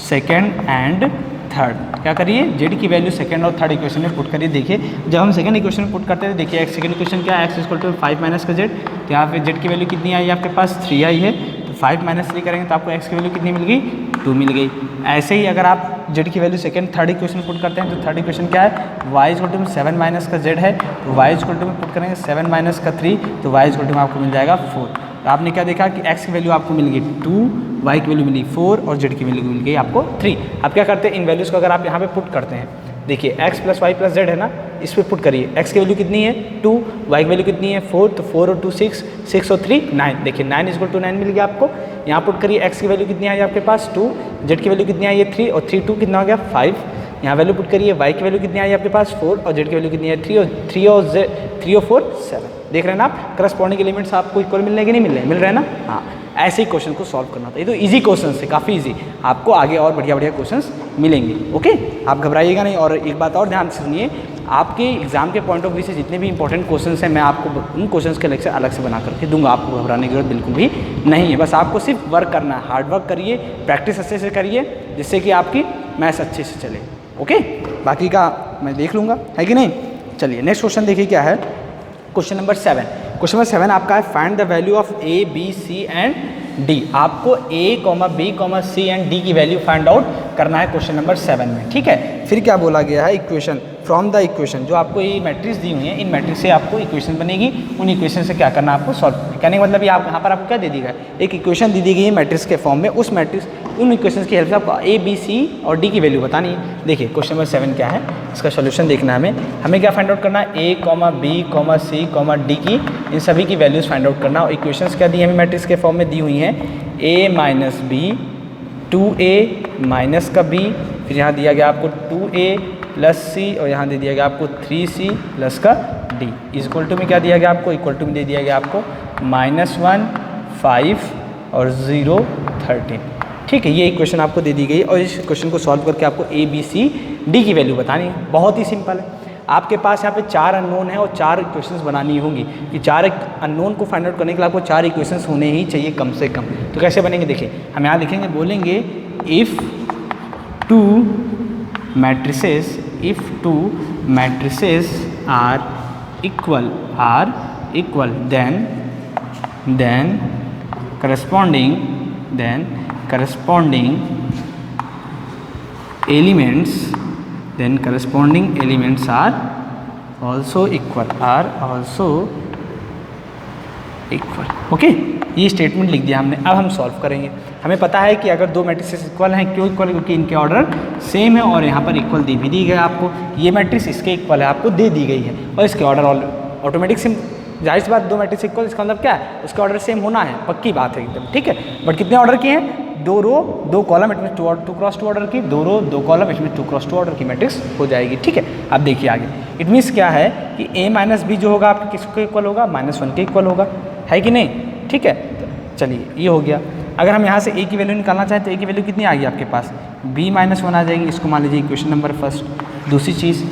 second and third. क्या करिए, जेड की वैल्यू सेकंड और थर्ड इक्वेशन में पुट करिए। देखिए जब हम सेकंड इक्वेशन में पुट करते हैं, देखिए एक्स सेकंड इक्वेशन क्या है, एक्स इक्वल टू 5 माइनस का जेड, तो यहाँ पे जेड की वैल्यू कितनी आई आपके पास 3 आई है, तो 5 माइनस 3 करेंगे तो आपको एक्स की वैल्यू कितनी मिल गई 2 मिल गई। ऐसे ही अगर आप जेड की value second third equation put करते हैं तो थर्ड इक्वेशन क्या है, वाई इक्वल टू में 7 माइनस का जेड है, तो वाई इक्वल टू में पुट करेंगे 7 माइनस का 3, तो वाई इक्वल टू में आपको मिल जाएगा 4। तो आपने क्या देखा कि x की वैल्यू आपको मिल गई 2, y की वैल्यू मिली 4 और z की वैल्यू मिल गई आपको 3। अब क्या करते हैं, इन वैल्यूज़ को अगर आप यहाँ पे पुट करते हैं, देखिए x plus Y plus Z है ना, इस पर पुट करिए। x की वैल्यू कितनी है 2, y की वैल्यू कितनी है 4, तो 4 और 2 6, 6 और 3 9, देखिए 9 इक्वल टू 9 मिल गया आपको। यहाँ पुट करिए, x की वैल्यू कितनी आई आपके पास 2, z की वैल्यू कितनी आई है 3, और 3 2 कितना हो गया 5। यहाँ वैल्यू पुट करिए, y की वैल्यू कितनी आई आपके पास 4, और z की वैल्यू कितनी है 3 और 4 7। देख रहे हैं ना आप, करस्पॉन्डिंग एलिमेंट्स आपको इक्वल मिल रहे हैं कि नहीं मिल रहे हैं, मिल रहे हैं ना। हाँ, ऐसे ही क्वेश्चन को सॉल्व करना था। ये तो इजी क्वेश्चन है, काफ़ी इजी, आपको आगे और बढ़िया बढ़िया क्वेश्चंस मिलेंगे। ओके, आप घबराइएगा नहीं। और एक बात और ध्यान से सुनिए, आपके एग्जाम के पॉइंट ऑफ व्यू से जितने भी इंपॉर्टेंट क्वेश्चंस हैं, मैं आपको उन क्वेश्चंस के लेक्चर अलग से बना करके दूंगा, आपको घबराने की जरूरत बिल्कुल भी नहीं है। बस आपको सिर्फ वर्क करना है, हार्ड वर्क करिए, प्रैक्टिस अच्छे से करिए, जिससे कि आपकी मैथ्स अच्छे से चले। ओके, बाकी का मैं देख लूँगा, है कि नहीं। चलिए नेक्स्ट क्वेश्चन देखिए क्या है, क्वेश्चन नंबर 7। क्वेश्चन नंबर 7 आपका है, find the value of a b c and D. आपको A comma B comma C and D की वैल्यू फाइंड आउट करना है क्वेश्चन नंबर 7 में, ठीक है। फिर क्या बोला गया है, इक्वेशन फ्रॉम द इक्वेशन, जो आपको ये मैट्रिक्स दी हुई है, इन मैट्रिक्स से आपको इक्वेशन बनेगी, उन इक्वेशन से क्या करना है आपको सॉल्व। कहने का मतलब ये आप यहाँ पर आपको क्या दे दी गया, एक इक्वेशन दी गई है मैट्रिक्स के फॉर्म में, उस मैट्रिक्स उन इक्वेशन की हेल्प से आपको ए बी सी और डी की वैल्यू बतानी है। देखिए क्वेश्चन नंबर 7 क्या है, इसका सोल्यूशन देखना है हमें क्या फाइंड आउट करना है, ए comma B comma C comma D की इन सभी की वैल्यूज़ फाइंड आउट करना। और इक्वेशंस क्या दी है हमें मैट्रिक्स के फॉर्म में दी हुई हैं, ए माइनस बी 2a माइनस का b, फिर यहाँ दिया गया आपको 2a प्लस सी और यहाँ दे दिया गया आपको 3c प्लस का d इज इक्वल टू में क्या दिया गया आपको, इक्वल टू में दे दिया गया आपको -1 5 और 0 13, ठीक है। ये इक्वेशन आपको दे दी गई और इस क्वेश्चन को सॉल्व करके आपको ए बी सी डी की वैल्यू बतानी है। बहुत ही सिंपल है, आपके पास यहाँ पे 4 अननोन है और 4 इक्वेशंस बनानी होंगी कि 4 अननोन को फाइंड आउट करने के लिए आपको 4 इक्वेशंस होने ही चाहिए कम से कम। तो कैसे बनेंगे देखिए, हम यहाँ लिखेंगे, बोलेंगे if two matrices are equal then corresponding elements are also equal, okay. ये स्टेटमेंट लिख दिया हमने। अब हम सॉल्व करेंगे। हमें पता है कि अगर दो मैट्रिक्स इक्वल हैं, क्यों इक्वल है, क्योंकि इनके ऑर्डर सेम है और यहाँ पर इक्वल भी दी गई आपको, ये मैट्रिक्स इसके इक्वल है आपको दे दी गई है और इसके ऑर्डर ऑटोमेटिक सेम, जाहिर सी बात दो मैट्रिक्स इक्वल, इसका मतलब क्या है, उसका ऑर्डर सेम होना है, पक्की बात है एकदम, ठीक है। बट कितने ऑर्डर किए हैं, 2 रो 2 column, it mean 2 cross 2 order की, 2 रो 2 column, it mean 2 cross 2 order की मैट्रिक्स हो जाएगी, ठीक है। अब देखिए आगे, इट मीन्स क्या है कि a माइनस बी जो होगा आपके किसके इक्वल होगा, -1 के इक्वल होगा, है कि नहीं, ठीक है। तो चलिए ये हो गया। अगर हम यहाँ से a की वैल्यू निकालना चाहें तो a की वैल्यू कितनी आ गई आपके पास, b -1 आ जाएगी, इसको मान लीजिए इक्वेशन नंबर फर्स्ट। दूसरी चीज़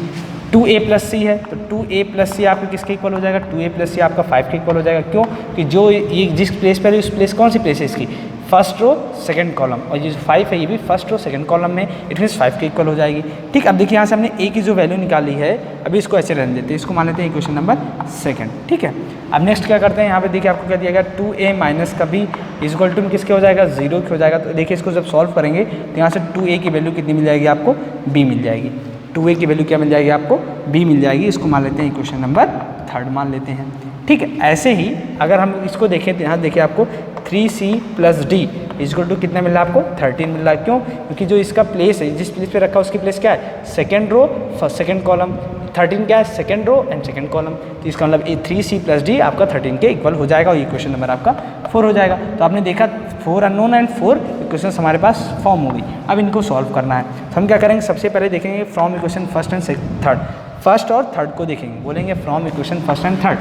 2a प्लस सी है, तो 2a प्लस सी आपका किसके इक्वल हो जाएगा, 2a प्लस सी आपका 5 के इक्वल हो जाएगा। क्यों कि जो ये जिस प्लेस पर है उस प्लेस कौन सी प्लेस है इसकी, फर्स्ट रो सेकंड कॉलम, और ये जो 5 है ये भी फर्स्ट रो सेकंड कॉलम में, इट मीन्स 5 के इक्वल हो जाएगी, ठीक। अब देखिए यहाँ से हमने a की जो वैल्यू निकाली है, अभी इसको ऐसे रहने देते हैं, इसको मान लेते हैं इक्वेशन नंबर 2, ठीक है। अब नेक्स्ट क्या करते हैं, यहाँ पे देखिए आपको क्या दिया गया, 2a माइनस का b इज इक्वल टू किसके हो जाएगा, 0 के हो जाएगा। तो देखिए इसको जब सॉल्व करेंगे तो यहाँ से 2a की वैल्यू कितनी मिल जाएगी आपको, b मिल जाएगी, 2a की वैल्यू क्या मिल जाएगी आपको, b मिल जाएगी। इसको मान लेते हैं इक्वेशन नंबर 3 मान लेते हैं, ठीक है। ऐसे ही अगर हम इसको देखें तो यहाँ देखिए आपको 3c plus d equal to कितना मिल रहा है आपको, 13 मिल रहा है। क्यों, क्योंकि जो इसका प्लेस है, जिस प्लेस पे रखा है उसकी प्लेस क्या है, second row first second column, 13 क्या है, second row and second column. तो इसका मतलब 3c प्लस d आपका 13 के इक्वल हो जाएगा और इक्वेशन नंबर आपका 4 हो जाएगा। तो आपने देखा 4 अननोन एंड 4 इक्वेशन हमारे पास फॉर्म हो गई। अब इनको सॉल्व करना है, तो हम क्या करेंगे, सबसे पहले देखेंगे from equation first and third, first और थर्ड को देखेंगे। बोलेंगे from equation first and third,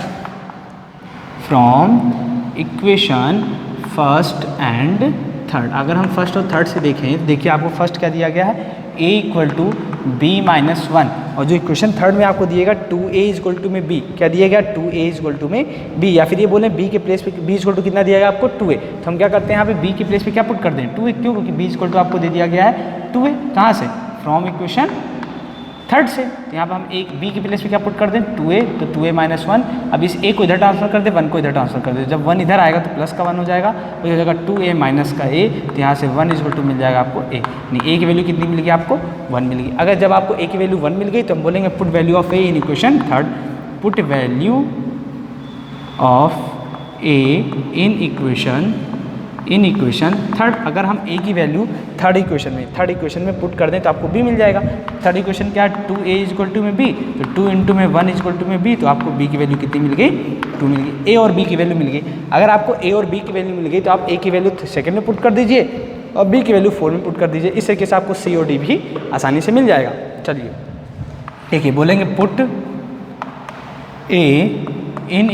from equation first and third. अगर हम फर्स्ट और थर्ड से देखें तो देखिए आपको फर्स्ट क्या दिया गया है, a equal to b minus 1, और जो इक्वेशन थर्ड में आपको दिएगा 2a इक्वल टू में b, क्या दिया गया, 2a इक्वल टू में b, या फिर ये बोलें b के प्लेस पे b इक्वल टू कितना दिया गया आपको, 2a। तो हम क्या करते हैं यहाँ पे b के प्लेस पे क्या पुट कर दें, 2a। क्यों, क्योंकि b इक्वल टू आपको दे दिया गया है 2a, कहाँ से, फ्रॉम इक्वेशन थर्ड से। तो यहाँ पर हम एक b के प्लेस पे क्या पुट कर दें, 2a, तो 2a माइनस 1। अब इस a को इधर ट्रांसफर कर दे, 1 को इधर ट्रांसफर कर दे, जब 1 इधर आएगा तो प्लस का 1 हो जाएगा, तो हो जाएगा 2a माइनस का a, तो यहाँ से 1 इक्वल टू मिल जाएगा आपको a, नहीं a की वैल्यू कितनी मिल गई आपको, 1 मिल गई। अगर जब आपको a की वैल्यू 1 मिल गई तो हम बोलेंगे put value of a in equation third, put value of a in equation third. अगर हम a की वैल्यू थर्ड इक्वेशन में पुट कर दें तो आपको b मिल जाएगा। थर्ड इक्वेशन क्या है, 2a इक्वल टू में b, तो 2 इंटू में 1 इक्वल टू में b, तो आपको b की वैल्यू कितनी मिल गई, 2 मिल गई। a और b की वैल्यू मिल गई। अगर आपको a और b की वैल्यू मिल गई तो आप a की वैल्यू सेकंड में पुट कर दीजिए और b की वैल्यू 4 में पुट कर दीजिए। इस तरीके से आपको c और d भी आसानी से मिल जाएगा। चलिए देखिए, बोलेंगे put a in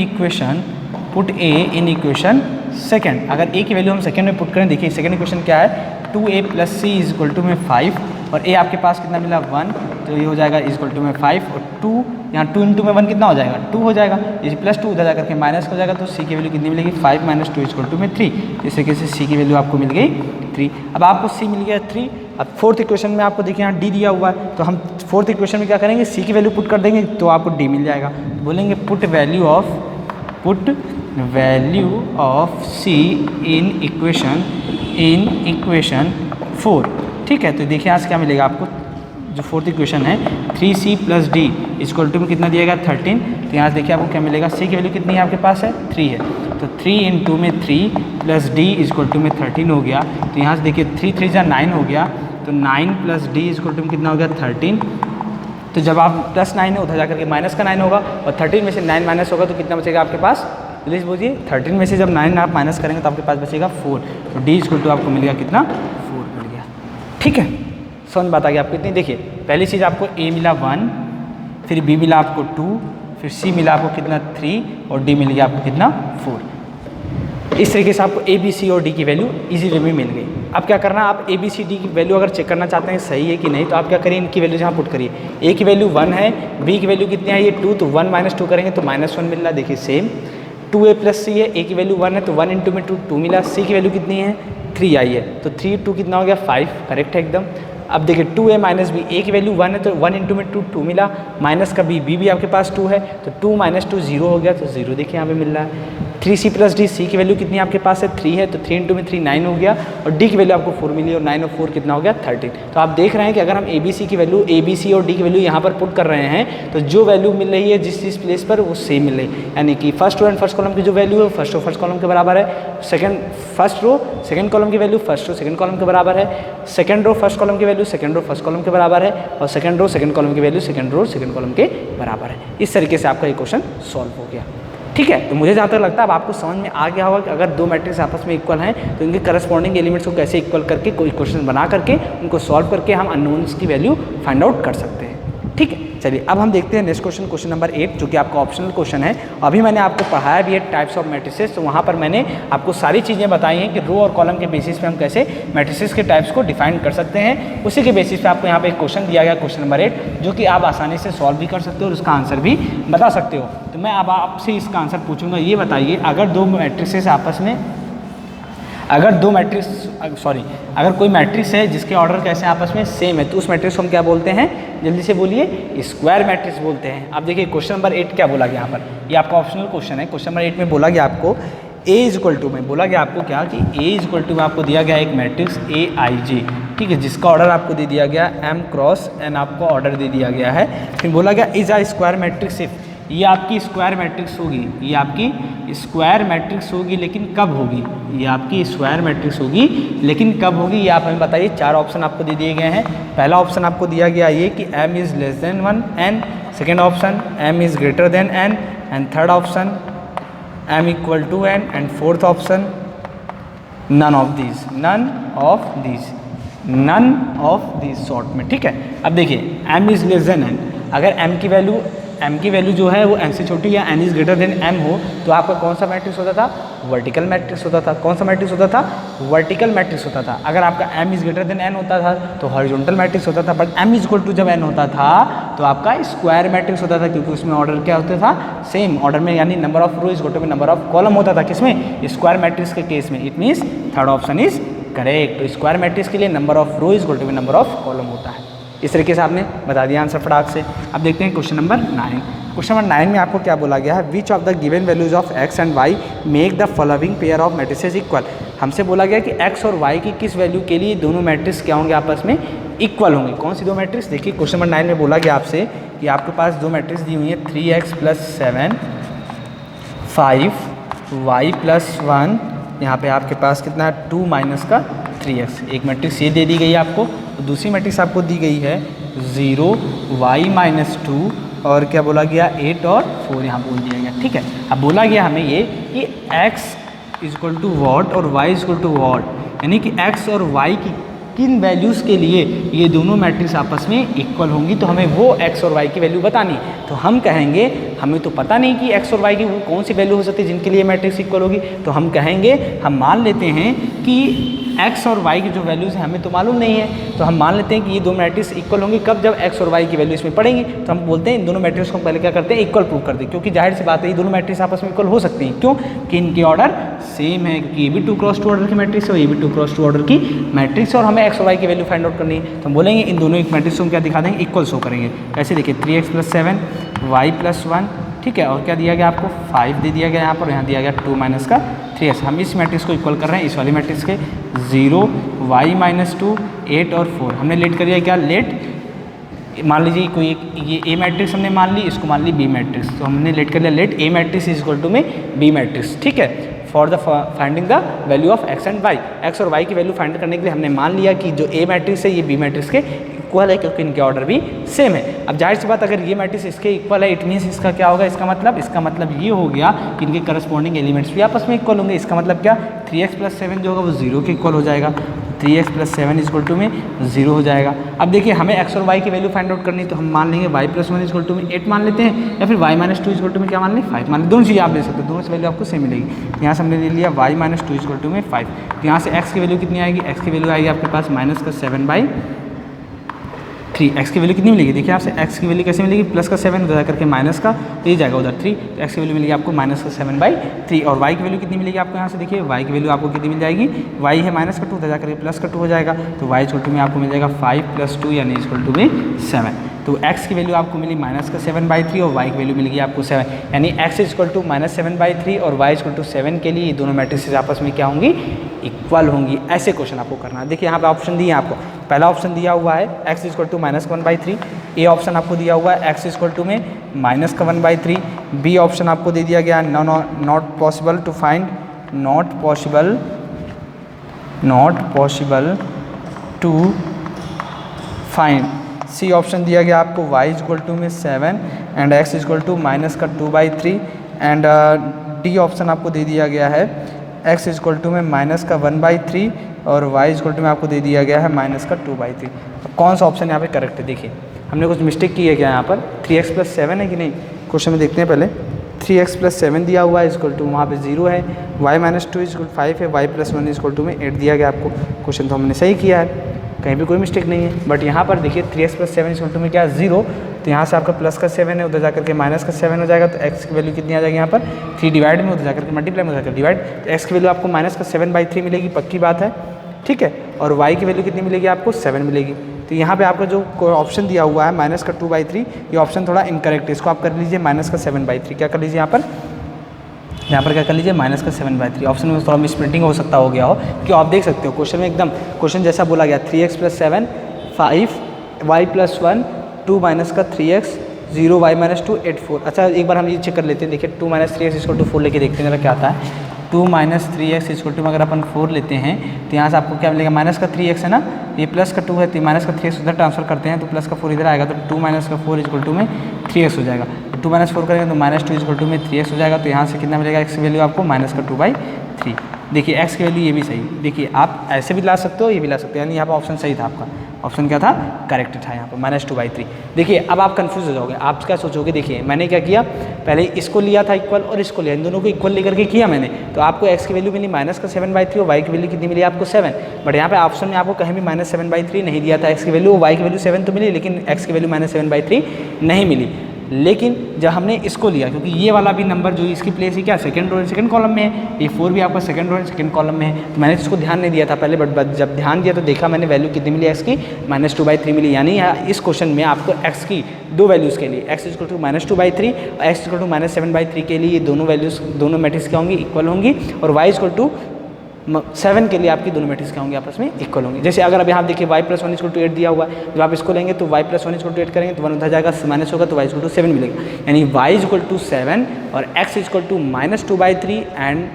equation second. अगर a की वैल्यू हम सेकंड में पुट करें, देखिए सेकंड इक्वेशन क्या है, 2a plus C is equal to में 5, और a आपके पास कितना मिला 1, तो ये हो जाएगा इज इक्वल टू में 5, और 2 यहाँ 2 इंटू में 1 कितना हो जाएगा, 2 हो जाएगा, इस प्लस 2 उधर जाकर के माइनस हो जाएगा, तो c की वैल्यू कितनी मिलेगी, 5 माइनस 2 इज इक्वल टू में 3। इस तरीके से c की वैल्यू आपको मिल गई 3। अब आपको c मिल गया 3। अब फोर्थ इक्वेशन में आपको देखिए यहाँ d दिया हुआ है, तो हम फोर्थ इक्वेशन में क्या करेंगे, c की वैल्यू पुट कर देंगे तो आपको d मिल जाएगा। बोलेंगे put value of C in equation 4। ठीक है, तो देखिए आज क्या मिलेगा आपको, जो फोर्थ इक्वेशन है 3c plus D equal to में कितना दिया गया 13। तो यहाँ देखिए आपको क्या मिलेगा, c की वैल्यू कितनी है आपके पास है 3 है, तो 3 इंटू में 3 प्लस डी इक्वल टू में 13 हो गया। तो यहाँ से देखिए 3 3 जा 9 हो गया, तो 9 प्लस डी इक्वल टू में कितना हो गया 13। तो जब आप प्लस 9 है उधर जाकर के माइनस का 9 होगा, और 13 में से 9 माइनस होगा तो कितना बचेगा आपके पास, प्लीज़ बोलिए 13 में से जब 9 आप माइनस करेंगे तो आपके पास बचेगा 4। तो डी इक्वल टू आपको मिल गया कितना 4 मिल गया। ठीक है, समझ बात आ गई आपको इतनी। देखिए पहली चीज़ आपको ए मिला 1, फिर बी मिला आपको 2, फिर सी मिला आपको कितना 3, और डी मिल गया आपको कितना 4। इस तरीके से आपको ए बी सी और डी की वैल्यू इजी वे में मिल गई। अब क्या करना, आप ए बी सी डी की वैल्यू अगर चेक करना चाहते हैं सही है कि नहीं, तो आप क्या करिए, इनकी वैल्यू जहाँ पुट करिए। ए की वैल्यू 1 है, बी की वैल्यू कितनी है ये 2, तो 1 माइनस 2 करेंगे तो -1 मिल रहा है। देखिए सेम 2a प्लस सी है, ए की वैल्यू 1 है तो 1 इंटू में 2 मिला, सी की वैल्यू कितनी है 3 आई है, तो 3 2 कितना हो गया 5, करेक्ट है एकदम। अब देखिए 2a माइनस बी, ए की वैल्यू 1 है तो 1 इंटू में 2 मिला, माइनस का बी भी आपके पास 2 है, तो 2 माइनस 2 0 हो गया, तो 0 देखिए यहाँ पे मिल रहा है। 3c प्लस डी, सी की वैल्यू कितनी आपके पास है 3 है, तो 3 इंटू में 3 9 हो गया, और डी की वैल्यू आपको 4 मिली, और 9 और 4 कितना हो गया 13। तो आप देख रहे हैं कि अगर हम ए बी सी की वैल्यू, ए बी सी और डी की वैल्यू यहाँ पर पुट कर रहे हैं तो जो वैल्यू मिल रही है जिस प्लेस पर वो सेम मिल रही है, यानी कि first row and first column की जो वैल्यू है फर्स्ट रो फर्स्ट कॉलम के बराबर है, फर्स्ट रो सेकंड कॉलम की value first row second column के बराबर है, सेकंड रो फर्स्ट कॉलम की value second row first column के बराबर है, और सेकंड रो सेकंड कॉलम की value second row second column के बराबर है। इस तरीके से आपका ये क्वेश्चन सॉल्व हो गया। ठीक है, तो मुझे जहाँ तक लगता है अब आपको समझ में आ गया होगा कि अगर दो मैट्रिक्स आपस में इक्वल हैं तो इनके करस्पॉन्डिंग एलिमेंट्स को कैसे इक्वल करके कोई क्वेश्चन बना करके उनको सॉल्व करके हम अननोन्स की वैल्यू फाइंड आउट कर सकते हैं। ठीक है, चलिए अब हम देखते हैं नेक्स्ट क्वेश्चन, क्वेश्चन नंबर 8, जो कि आपका ऑप्शनल क्वेश्चन है। अभी मैंने आपको पढ़ाया भी है टाइप्स ऑफ मैट्रिसेस, तो वहाँ पर मैंने आपको सारी चीज़ें बताई हैं कि रो और कॉलम के बेसिस पे हम कैसे मैट्रिसेस के टाइप्स को डिफाइन कर सकते हैं। उसी के बेसिस पे आपको यहाँ पे एक क्वेश्चन दिया गया, क्वेश्चन नंबर 8, जो कि आप आसानी से सॉल्व भी कर सकते हो और उसका आंसर भी बता सकते हो। तो मैं अब आपसे इसका आंसर पूछूंगा, ये बताइए अगर दो मैट्रिसेस आपस में, अगर कोई मैट्रिक्स है जिसके ऑर्डर कैसे आपस में सेम है तो उस मैट्रिक्स को हम क्या बोलते हैं, जल्दी से बोलिए, स्क्वायर मैट्रिक्स बोलते हैं। अब देखिए क्वेश्चन नंबर 8 क्या बोला गया यहाँ पर, ये आपका ऑप्शनल क्वेश्चन है। क्वेश्चन नंबर 8 में बोला गया आपको A इक्वल टू में बोला गया आपको क्या कि A इक्वल टू में आपको दिया गया एक मैट्रिक्स AIJ, ठीक है, जिसका ऑर्डर आपको दे दिया गया M क्रॉस N, आपको ऑर्डर दे दिया गया है। फिर बोला गया is a square matrix if, ये आपकी स्क्वायर मैट्रिक्स होगी, ये आपकी स्क्वायर मैट्रिक्स होगी, लेकिन कब होगी, ये आपकी स्क्वायर मैट्रिक्स होगी लेकिन कब होगी, ये आप हमें बताइए। 4 ऑप्शन आपको दे दिए गए हैं। पहला ऑप्शन आपको दिया गया ये कि m is less than 1 n, second option m is greater than n, and third option m equal to n, and fourth option none of these short में। ठीक है, अब देखिए m is less than n, अगर m की value जो है वो n से छोटी या n is greater than m हो तो आपका कौन सा मैट्रिक्स होता था, वर्टिकल मैट्रिक्स होता था। कौन सा मैट्रिक्स होता था, वर्टिकल मैट्रिक्स होता था। अगर आपका m is greater than n होता था तो हॉरिजॉन्टल मैट्रिक्स होता था, but m is equal to जब n होता था तो आपका स्क्वायर मैट्रिक्स होता था, क्योंकि उसमें ऑर्डर क्या होता था, सेम ऑर्डर में, यानी number of row is equal to number of column होता था। किसमें, स्क्वायर मैट्रिक्स के केस में। It means third option is correct. तो स्क्वायर मैट्रिक्स के लिए number of row is equal to number of column होता है। इस तरीके से आपने बता दिया आंसर फटाक से। अब देखते हैं क्वेश्चन नंबर 9। क्वेश्चन नंबर 9 में आपको क्या बोला गया है, which of the given values of x and y make the following pair of matrices equal. हमसे बोला गया कि x और y की किस वैल्यू के लिए दोनों मैट्रिक्स क्या होंगे, आपस में इक्वल होंगे। कौन सी दो मैट्रिक्स, देखिए क्वेश्चन नंबर 9 में बोला गया आपसे कि आपके पास दो मैट्रिक्स दी हुई है 3x + 7 5y + 1, यहाँ पे आपके पास कितना है 2 - 3x। एक मैट्रिक्स ये दे दी गई है आपको, तो दूसरी मैट्रिक्स आपको दी गई है 0 y - 2 और क्या बोला गया 8 और 4 यहाँ बोल दिया गया। ठीक है, अब बोला गया हमें ये कि x = वॉट और y = वॉट, यानी कि x और y की किन वैल्यूज़ के लिए ये दोनों मैट्रिक्स आपस में इक्वल होंगी, तो हमें वो x और y की वैल्यू बतानी है। तो हम कहेंगे हमें तो पता नहीं कि x और y की वो कौन सी वैल्यू हो सकती है जिनके लिए मैट्रिक्स इक्वल होगी, तो हम कहेंगे, हम मान लेते हैं कि x और y की जो वैल्यूज़ हैं हमें तो मालूम नहीं है, तो हम मान लेते हैं कि ये दो मैट्रिक्स इक्वल होंगे कब, जब x और y की वैल्यू इसमें पड़ेंगी। तो हम बोलते हैं इन दोनों मैट्रिक्स को हम पहले क्या करते हैं, इक्वल प्रूव कर दें, क्योंकि जाहिर सी बात है ये दोनों मैट्रिक्स आपस में इक्वल हो सकती हैं। क्यों कि इनके ऑर्डर सेम है, क्योंकि ये भी 2 × 2 ऑर्डर की मैट्रिक्स है और ये भी 2 × 2 ऑर्डर की मैट्रिक्स है, और हमें x और y की वैल्यू फाइंड आउट करनी है। तो हम बोलेंगे इन दोनों एक मैट्रिक्स को हम क्या दिखा देंगे, इक्वल शो करेंगे। कैसे देखिए 3x + 7 y + 1 ठीक है। और क्या दिया गया आपको 5 दे दिया गया यहाँ पर, यहाँ दिया गया 2 माइनस का 3x। हम इस मैट्रिक्स को इक्वल कर रहे हैं इस वाली मैट्रिक्स के 0 y माइनस 2 8 और 4। हमने लेट कर दिया क्या, लेट मान लीजिए कोई एक ये ए मैट्रिक्स हमने मान ली, इसको मान ली बी मैट्रिक्स, तो हमने लेट कर लिया let A matrix is equal to में बी मैट्रिक्स, ठीक है। For the finding the value of X and Y, X और वाई की वैल्यू फाइंड करने के लिए हमने मान लिया कि जो ए मैट्रिक्स है ये बी मैट्रिक्स के इक्वल है, क्योंकि इनके ऑर्डर भी सेम है। अब जाहिर सी बात, अगर ये मैट्रिक्स इसके इक्वल है, इट मीन्स इसका क्या होगा, इसका मतलब ये हो गया कि इनके करस्पॉन्डिंग एलिमेंट्स भी आपस में इक्वल होंगे। इसका मतलब क्या, 3x + 7 जो होगा वो 0 के इक्वल हो जाएगा, 3x + 7 इक्वल टू में 0 हो जाएगा। अब देखिए हमें x और y की वैल्यू फाइंड आउट करनी है, तो हम मान लेंगे y + 1 इक्वल टू में 8 मान लेते हैं, या फिर y - 2 इक्वल टू में क्या मान लें 5 मान लें। दोनों चीज़ें आप ले सकते हो, दोनों से वैल्यू आपको सेम मिलेगी। यहाँ से हमने ले लिया y - 2 इक्वल टू में 5, तो यहाँ से x की वैल्यू कितनी आएगी, x की वैल्यू आएगी आपके पास -7/3। x की वैल्यू कितनी मिलेगी, देखिए आपसे x की वैल्यू कैसे मिलेगी, +7 उधर करके माइनस का, तो ये जाएगा उधर 3, तो x की वैल्यू मिलेगी आपको -7/3। और y की वैल्यू कितनी मिलेगी आपको, यहाँ से देखिए y की वैल्यू आपको कितनी मिल जाएगी, y है -2 उधर जाकर +2 हो जाएगा, तो y इक्वल टू में आपको मिल जाएगा 5 + 2 यानी इक्वल टू में 7। तो x की वैल्यू आपको मिली -7/3 और y की वैल्यू मिलेगी आपको 7, यानी x इक्वल टू -7/3 और y इक्वल टू 7 के लिए ये दोनों मैट्रिक्स आपस में क्या होंगी, इक्वल होंगी। ऐसे क्वेश्चन आपको करना है। देखिए यहाँ पे ऑप्शन दिए हैं आपको, पहला ऑप्शन दिया हुआ है x equal to -1/3, A option आपको दिया हुआ है x इक्वल टू में -1/3, बी ऑप्शन आपको दे दिया गया not possible to find, not possible to find, C option दिया गया आपको y इक्वल टू में 7 and x equal to -2/3 and D option आपको दे दिया गया है x इक्वल टू में -1/3 और y इक्वल टू में आपको दे दिया गया है -2/3। अब कौन सा ऑप्शन यहाँ पे करेक्ट है, देखिए हमने कुछ मिस्टेक की है क्या, यहाँ पर 3x + 7 है कि नहीं, क्वेश्चन में देखते हैं पहले। 3x + 7 दिया हुआ है इक्वल टू वहाँ पे 0 है, y - 2 इक्वल 5 है, y + 1 इक्वल टू में 8 दिया गया आपको। क्वेश्चन तो हमने सही किया है, कहीं भी कोई मिस्टेक नहीं है। बट यहाँ पर देखिए 3x + 7 इक्वल टू में क्या 0, तो यहाँ से आपका +7 है, उधर जाकर के -7 हो जाएगा, तो x की वैल्यू कितनी आ जाएगी यहाँ पर 3 डिवाइड में, उधर जाकर के मल्टीप्लाई में, उधर जाकर डिवाइड, तो x की वैल्यू आपको -7/3 मिलेगी, पक्की बात है, ठीक है। और y की वैल्यू कितनी मिलेगी आपको 7 मिलेगी। तो यहाँ पे आपका जो ऑप्शन दिया हुआ है -2/3, ये ऑप्शन थोड़ा इनकरेक्ट है, इसको आप कर लीजिए -7/3। क्या कर लीजिए यहाँ पर क्या कर लीजिए -7/3। ऑप्शन में थोड़ा मिसप्रिंटिंग हो सकता हो गया हो, क्योंकि आप देख सकते हो क्वेश्चन में एकदम क्वेश्चन जैसा बोला गया 3x + 7 5 y + 1 2 - 3x 0 y - 2 8 4। अच्छा एक बार हम ये चेक कर लेते हैं, देखिए 2 - 3x इक्वल टू 4 लेके देखते हैं क्या आता है। 2 - 3x इक्वल टू में अगर अपन 4 लेते हैं तो यहाँ से आपको क्या मिलेगा, -3x है ना, ये +2 है, तो -3x उधर ट्रांसफर करते हैं तो +4 इधर आएगा, तो 2 - 4 इक्वल टू में 3x हो जाएगा। 2 - 4 करेंगे तो -2 इक्वल टू में 3x हो जाएगा, तो यहाँ से कितना मिलेगा x की वैल्यू आपको -2/3। देखिए x की वैल्यू ये भी सही, देखिए आप ऐसे भी ला सकते हो, ये भी ला सकते हो, यानी यहाँ पर ऑप्शन सही था आपका, ऑप्शन क्या था, करेक्ट था यहाँ पर -2/3। देखिए अब आप कंफ्यूज हो जाओगे, आप क्या सोचोगे, देखिए मैंने क्या किया, पहले इसको लिया था इक्वल और इसको लिया, इन दोनों को इक्वल लेकर के किया मैंने, तो आपको x की वैल्यू मिली -7/3 और y की वैल्यू कितनी मिली आपको 7। बट यहाँ पे ऑप्शन में आपको कहीं भी -7/3 नहीं दिया था, x की वैल्यू, y की वैल्यू 7 तो मिली, लेकिन x की वैल्यू -7/3 नहीं मिली। लेकिन जब हमने इसको लिया, क्योंकि ये वाला भी नंबर जो इसकी प्लेस है क्या सेकंड रो सेकंड कॉलम में है, ये 4 भी आपका सेकंड रो सेकंड कॉलम में है, तो मैंने इसको ध्यान नहीं दिया था पहले, बट जब ध्यान दिया तो देखा मैंने वैल्यू कितनी मिली x की -2/3 मिली। यानी इस क्वेश्चन में आपको x की दो वैल्यूज़ के लिए x इक्वल टू -2/3 और x इक्वल टू -7/3 के लिए ये दोनों वैल्यूज़ दोनों मैट्रिक्स क्या होंगी, इक्वल होंगी, और y इक्वल टू 7 के लिए आपकी दोनों मैट्रिक्स क्या होंगे, आपस में इक्वल होंगे। जैसे अगर अभी आप देखिए y + 1 इक्वल टू 8 दिया हुआ है, जब आप इसको लेंगे तो y + 1 इक्वल टू 8 करेंगे तो 1 उधर जाएगा, माइनस होगा तो y इक्वल टू 7 मिलेगा, यानी y इक्वल टू 7 और x इक्वल टू -2/3 एंड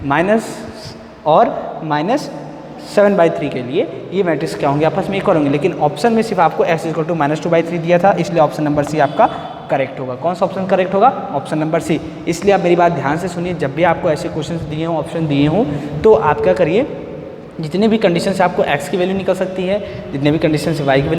-7/3 के लिए ये मैट्रिक्स क्या होंगे, आपस में इक्वल होंगे। लेकिन ऑप्शन में सिर्फ आपको x इक्वल टू -2/3 दिया था, इसलिए ऑप्शन नंबर सी आपका करेक्ट होगा। कौन सा ऑप्शन करेक्ट होगा, ऑप्शन नंबर सी। इसलिए आप मेरी बात ध्यान से सुनिए, जब भी आपको ऐसे क्वेश्चन दिए हों, ऑप्शन दिए हों, तो आप क्या करिए, जितने भी कंडीशन से आपको x की वैल्यू निकल सकती है, जितने भी कंडीशन से y की वैल्यू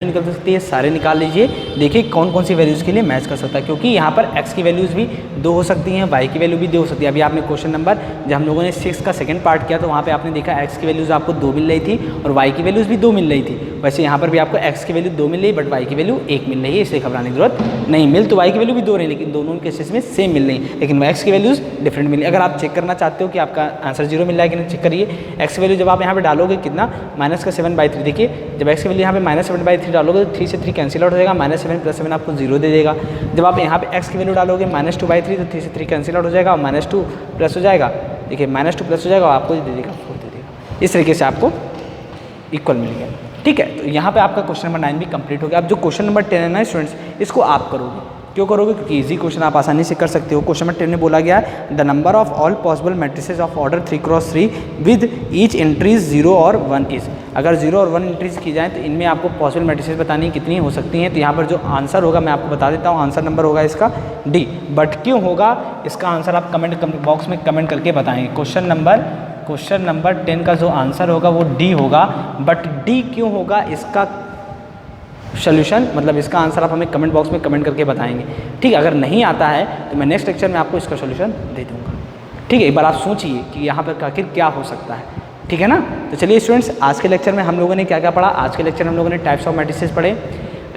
निकल सकती है, सारे निकाल लीजिए, देखिए कौन कौन सी वैल्यूज़ के लिए मैच कर सकता है, क्योंकि यहाँ पर x की वैल्यूज़ भी 2 हो सकती हैं, y की वैल्यू भी 2 हो सकती है। अभी आपने क्वेश्चन नंबर जब हम लोगों ने 6 का सेकंड पार्ट किया तो वहाँ पे आपने देखा x की वैल्यूज़ आपको 2 मिल रही थी और y की वैल्यूज़ भी 2 मिल रही थी। वैसे यहाँ पर भी आपको x की वैल्यू 2 मिल रही है, बट y की वैल्यू 1 मिल रही है, इसलिए घबराने की जरूरत नहीं। मिल तो y की वैल्यू भी 2 रही, लेकिन दोनों केसेस में सेम मिल रही, लेकिन x की वैल्यूज़ डिफरेंट मिली। अगर आप चेक करना चाहते हो कि आपका आंसर 0 मिल रहा है कि नहीं, चेक करिए। x की वैल्यू जब आप यहाँ पे डालोगे कितना, -7/3, देखिए जब x की वैल्यू यहाँ पे -7/3 डालोगे तो 3 से 3 कैंसिल आउट हो जाएगा, +7 आपको 0 दे देगा। जब आप यहाँ पे x की वैल्यू डालोगे -2/3 तो 3 से 3 कैंसिल आउट हो जाएगा और -2 प्लस हो जाएगा, देखिए -2 प्लस हो जाएगा और आपको दे देगा 4 दे देगा। इस तरीके से आपको इक्वल मिल गया। ठीक है, तो यहाँ पे आपका क्वेश्चन नंबर 9 भी कंप्लीट हो गया। अब जो क्वेश्चन नंबर 10 है ना स्टूडेंट्स, इसको आप करोगे। क्यों करोगे? क्योंकि इजी क्वेश्चन आप आसानी से कर सकते हो। क्वेश्चन नंबर 10 में बोला गया है the number of all possible matrices of order 3x3 with each entries 0 और 1 इज। अगर 0 और 1 एंट्रीज की जाए तो इनमें आपको पॉसिबल मैट्रिसेस बतानी कितनी हो सकती हैं। तो यहाँ पर जो आंसर होगा मैं आपको बता देता हूँ, आंसर नंबर होगा इसका डी। बट क्यों होगा इसका आंसर आप कमेंट बॉक्स में कमेंट करके बताएंगे। क्वेश्चन नंबर 10 का जो आंसर होगा वो डी होगा। बट डी क्यों होगा इसका सोल्यूशन, मतलब इसका आंसर आप हमें कमेंट बॉक्स में कमेंट करके बताएंगे। ठीक है, अगर नहीं आता है तो मैं नेक्स्ट लेक्चर में आपको इसका सोल्यूशन दे दूंगा। ठीक है, एक बार आप सोचिए कि यहाँ पर आखिर क्या हो सकता है। ठीक है ना, तो चलिए स्टूडेंट्स, आज के लेक्चर में हम लोगों ने क्या क्या पढ़ा। आज के लेक्चर में हम लोगों ने टाइप्स ऑफ मैट्रिसेस पढ़े,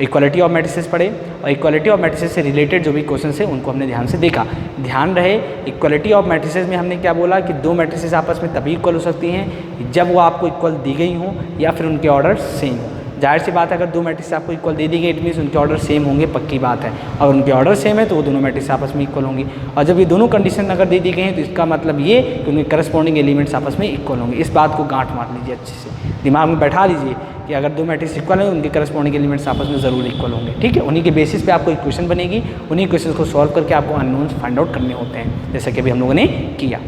इक्वालिटी ऑफ मैट्रिसेस पढ़े, और इक्वालिटी ऑफ मैट्रिसेस से रिलेटेड जो भी क्वेश्चन है उनको हमने ध्यान से देखा। ध्यान रहे, इक्वालिटी ऑफ मैट्रिसेस में हमने क्या बोला कि दो मैट्रिसेस आपस में तभी इक्वल हो सकती हैं जब वो आपको इक्वल दी गई हों या फिर उनके ऑर्डर सेम हो। जाहिर सी बात है, अगर दो मैट्रिक्स आपको इक्वल दे दी गई इट मीन्स उनके ऑर्डर सेम होंगे, पक्की बात है। और उनके ऑर्डर सेम है तो वो दोनों मैट्रिक्स आपस में इक्वल होंगी। और जब ये दोनों कंडीशन अगर दे दी गई हैं तो इसका मतलब ये कि उनके करस्पॉन्डिंग एलिमेंट्स आपस में इक्वल होंगे। इस बात को गांठ मार लीजिए, अच्छे से दिमाग में बैठा लीजिए कि अगर दो मैट्रिक्स इक्वल हैं उनके करस्पॉन्डिंग एलिमेंट्स आपस में ज़रूर इक्वल होंगे। ठीक है, उन्हीं के बेसिस पे आपको इक्वेशन बनेगी, उन्हीं क्वेश्चन को सॉल्व करके आपको अननोन्स फाइंड आउट करने होते हैं, जैसे कि अभी हम लोगों ने किया।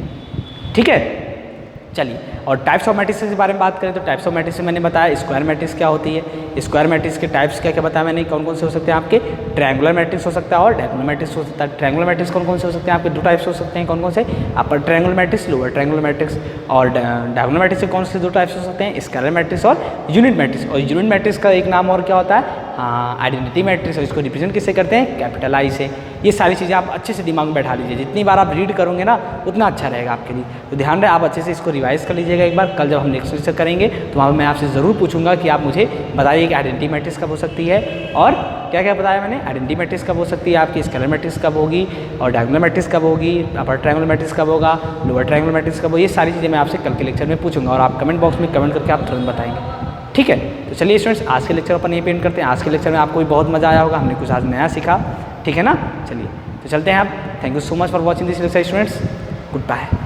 ठीक है, चलिए, और टाइप्स ऑफ मैट्रिसेस के बारे में बात करें तो टाइप्स ऑफ मैट्रिक्स मैंने बताया स्क्वायर मैट्रिक्स क्या होती है। स्क्वायर मैट्रिक्स के टाइप्स क्या क्या बताया मैंने, कौन कौन से हो सकते हैं आपके। ट्रायंगुलर मैट्रिक्स हो सकता है और डायगोनल मैट्रिक्स हो सकता है। ट्रायंगुलर मैट्रिक्स कौन कौन से हो सकते हैं आपके, दो टाइप्स हो सकते हैं। कौन कौन से, अपर triangular matrix, lower triangular matrix. और डायगोनल मैट्रिक्स के कौन से दो टाइप्स हो सकते हैं, स्केलर मैट्रिक्स और यूनिट मैट्रिक्स। और यूनिट मैट्रिक्स का एक नाम और क्या होता है, आइडेंटिटी मैट्रिक्स। और इसको रिप्रेजेंट किससे करते हैं, कैपिटल आई से। ये सारी चीज़ें आप अच्छे से दिमाग में बैठा लीजिए, जितनी बार आप रीड करोगे ना उतना अच्छा रहेगा आपके लिए। तो ध्यान रहे, आप अच्छे से इसको रिवाइज कर लीजिएगा एक बार। कल जब हम नेक्स्ट लेक्चर करेंगे तो वहाँ मैं आपसे ज़रूर पूछूंगा कि आप मुझे बताइए कि आइडेंटिटी मैट्रिक्स कब हो सकती है और क्या क्या बताया मैंने, आइडेंटिटी मैट्रिक्स कब हो सकती है आपकी, स्केलर मैट्रिक्स कब होगी और डायगोनल मैट्रिक्स कब होगी, अपर ट्रायंगुलर मैट्रिक्स कब होगा, लोअर ट्रायंगुलर मैट्रिक्स कब होगी। ये सारी चीज़ें मैं आपसे कल के लेक्चर में पूछूंगा और आप कमेंट बॉक्स में कमेंट करके आप तुरंत बताएंगे। ठीक है, तो चलिए स्टूडेंट्स, आज के लेक्चर अपन ये पेंट करते हैं। आज के लेक्चर में आपको भी बहुत मज़ा आया होगा, हमने कुछ आज नया सीखा। ठीक है ना, चलिए तो चलते हैं आप। Thank you so much for watching this lecture students, good bye.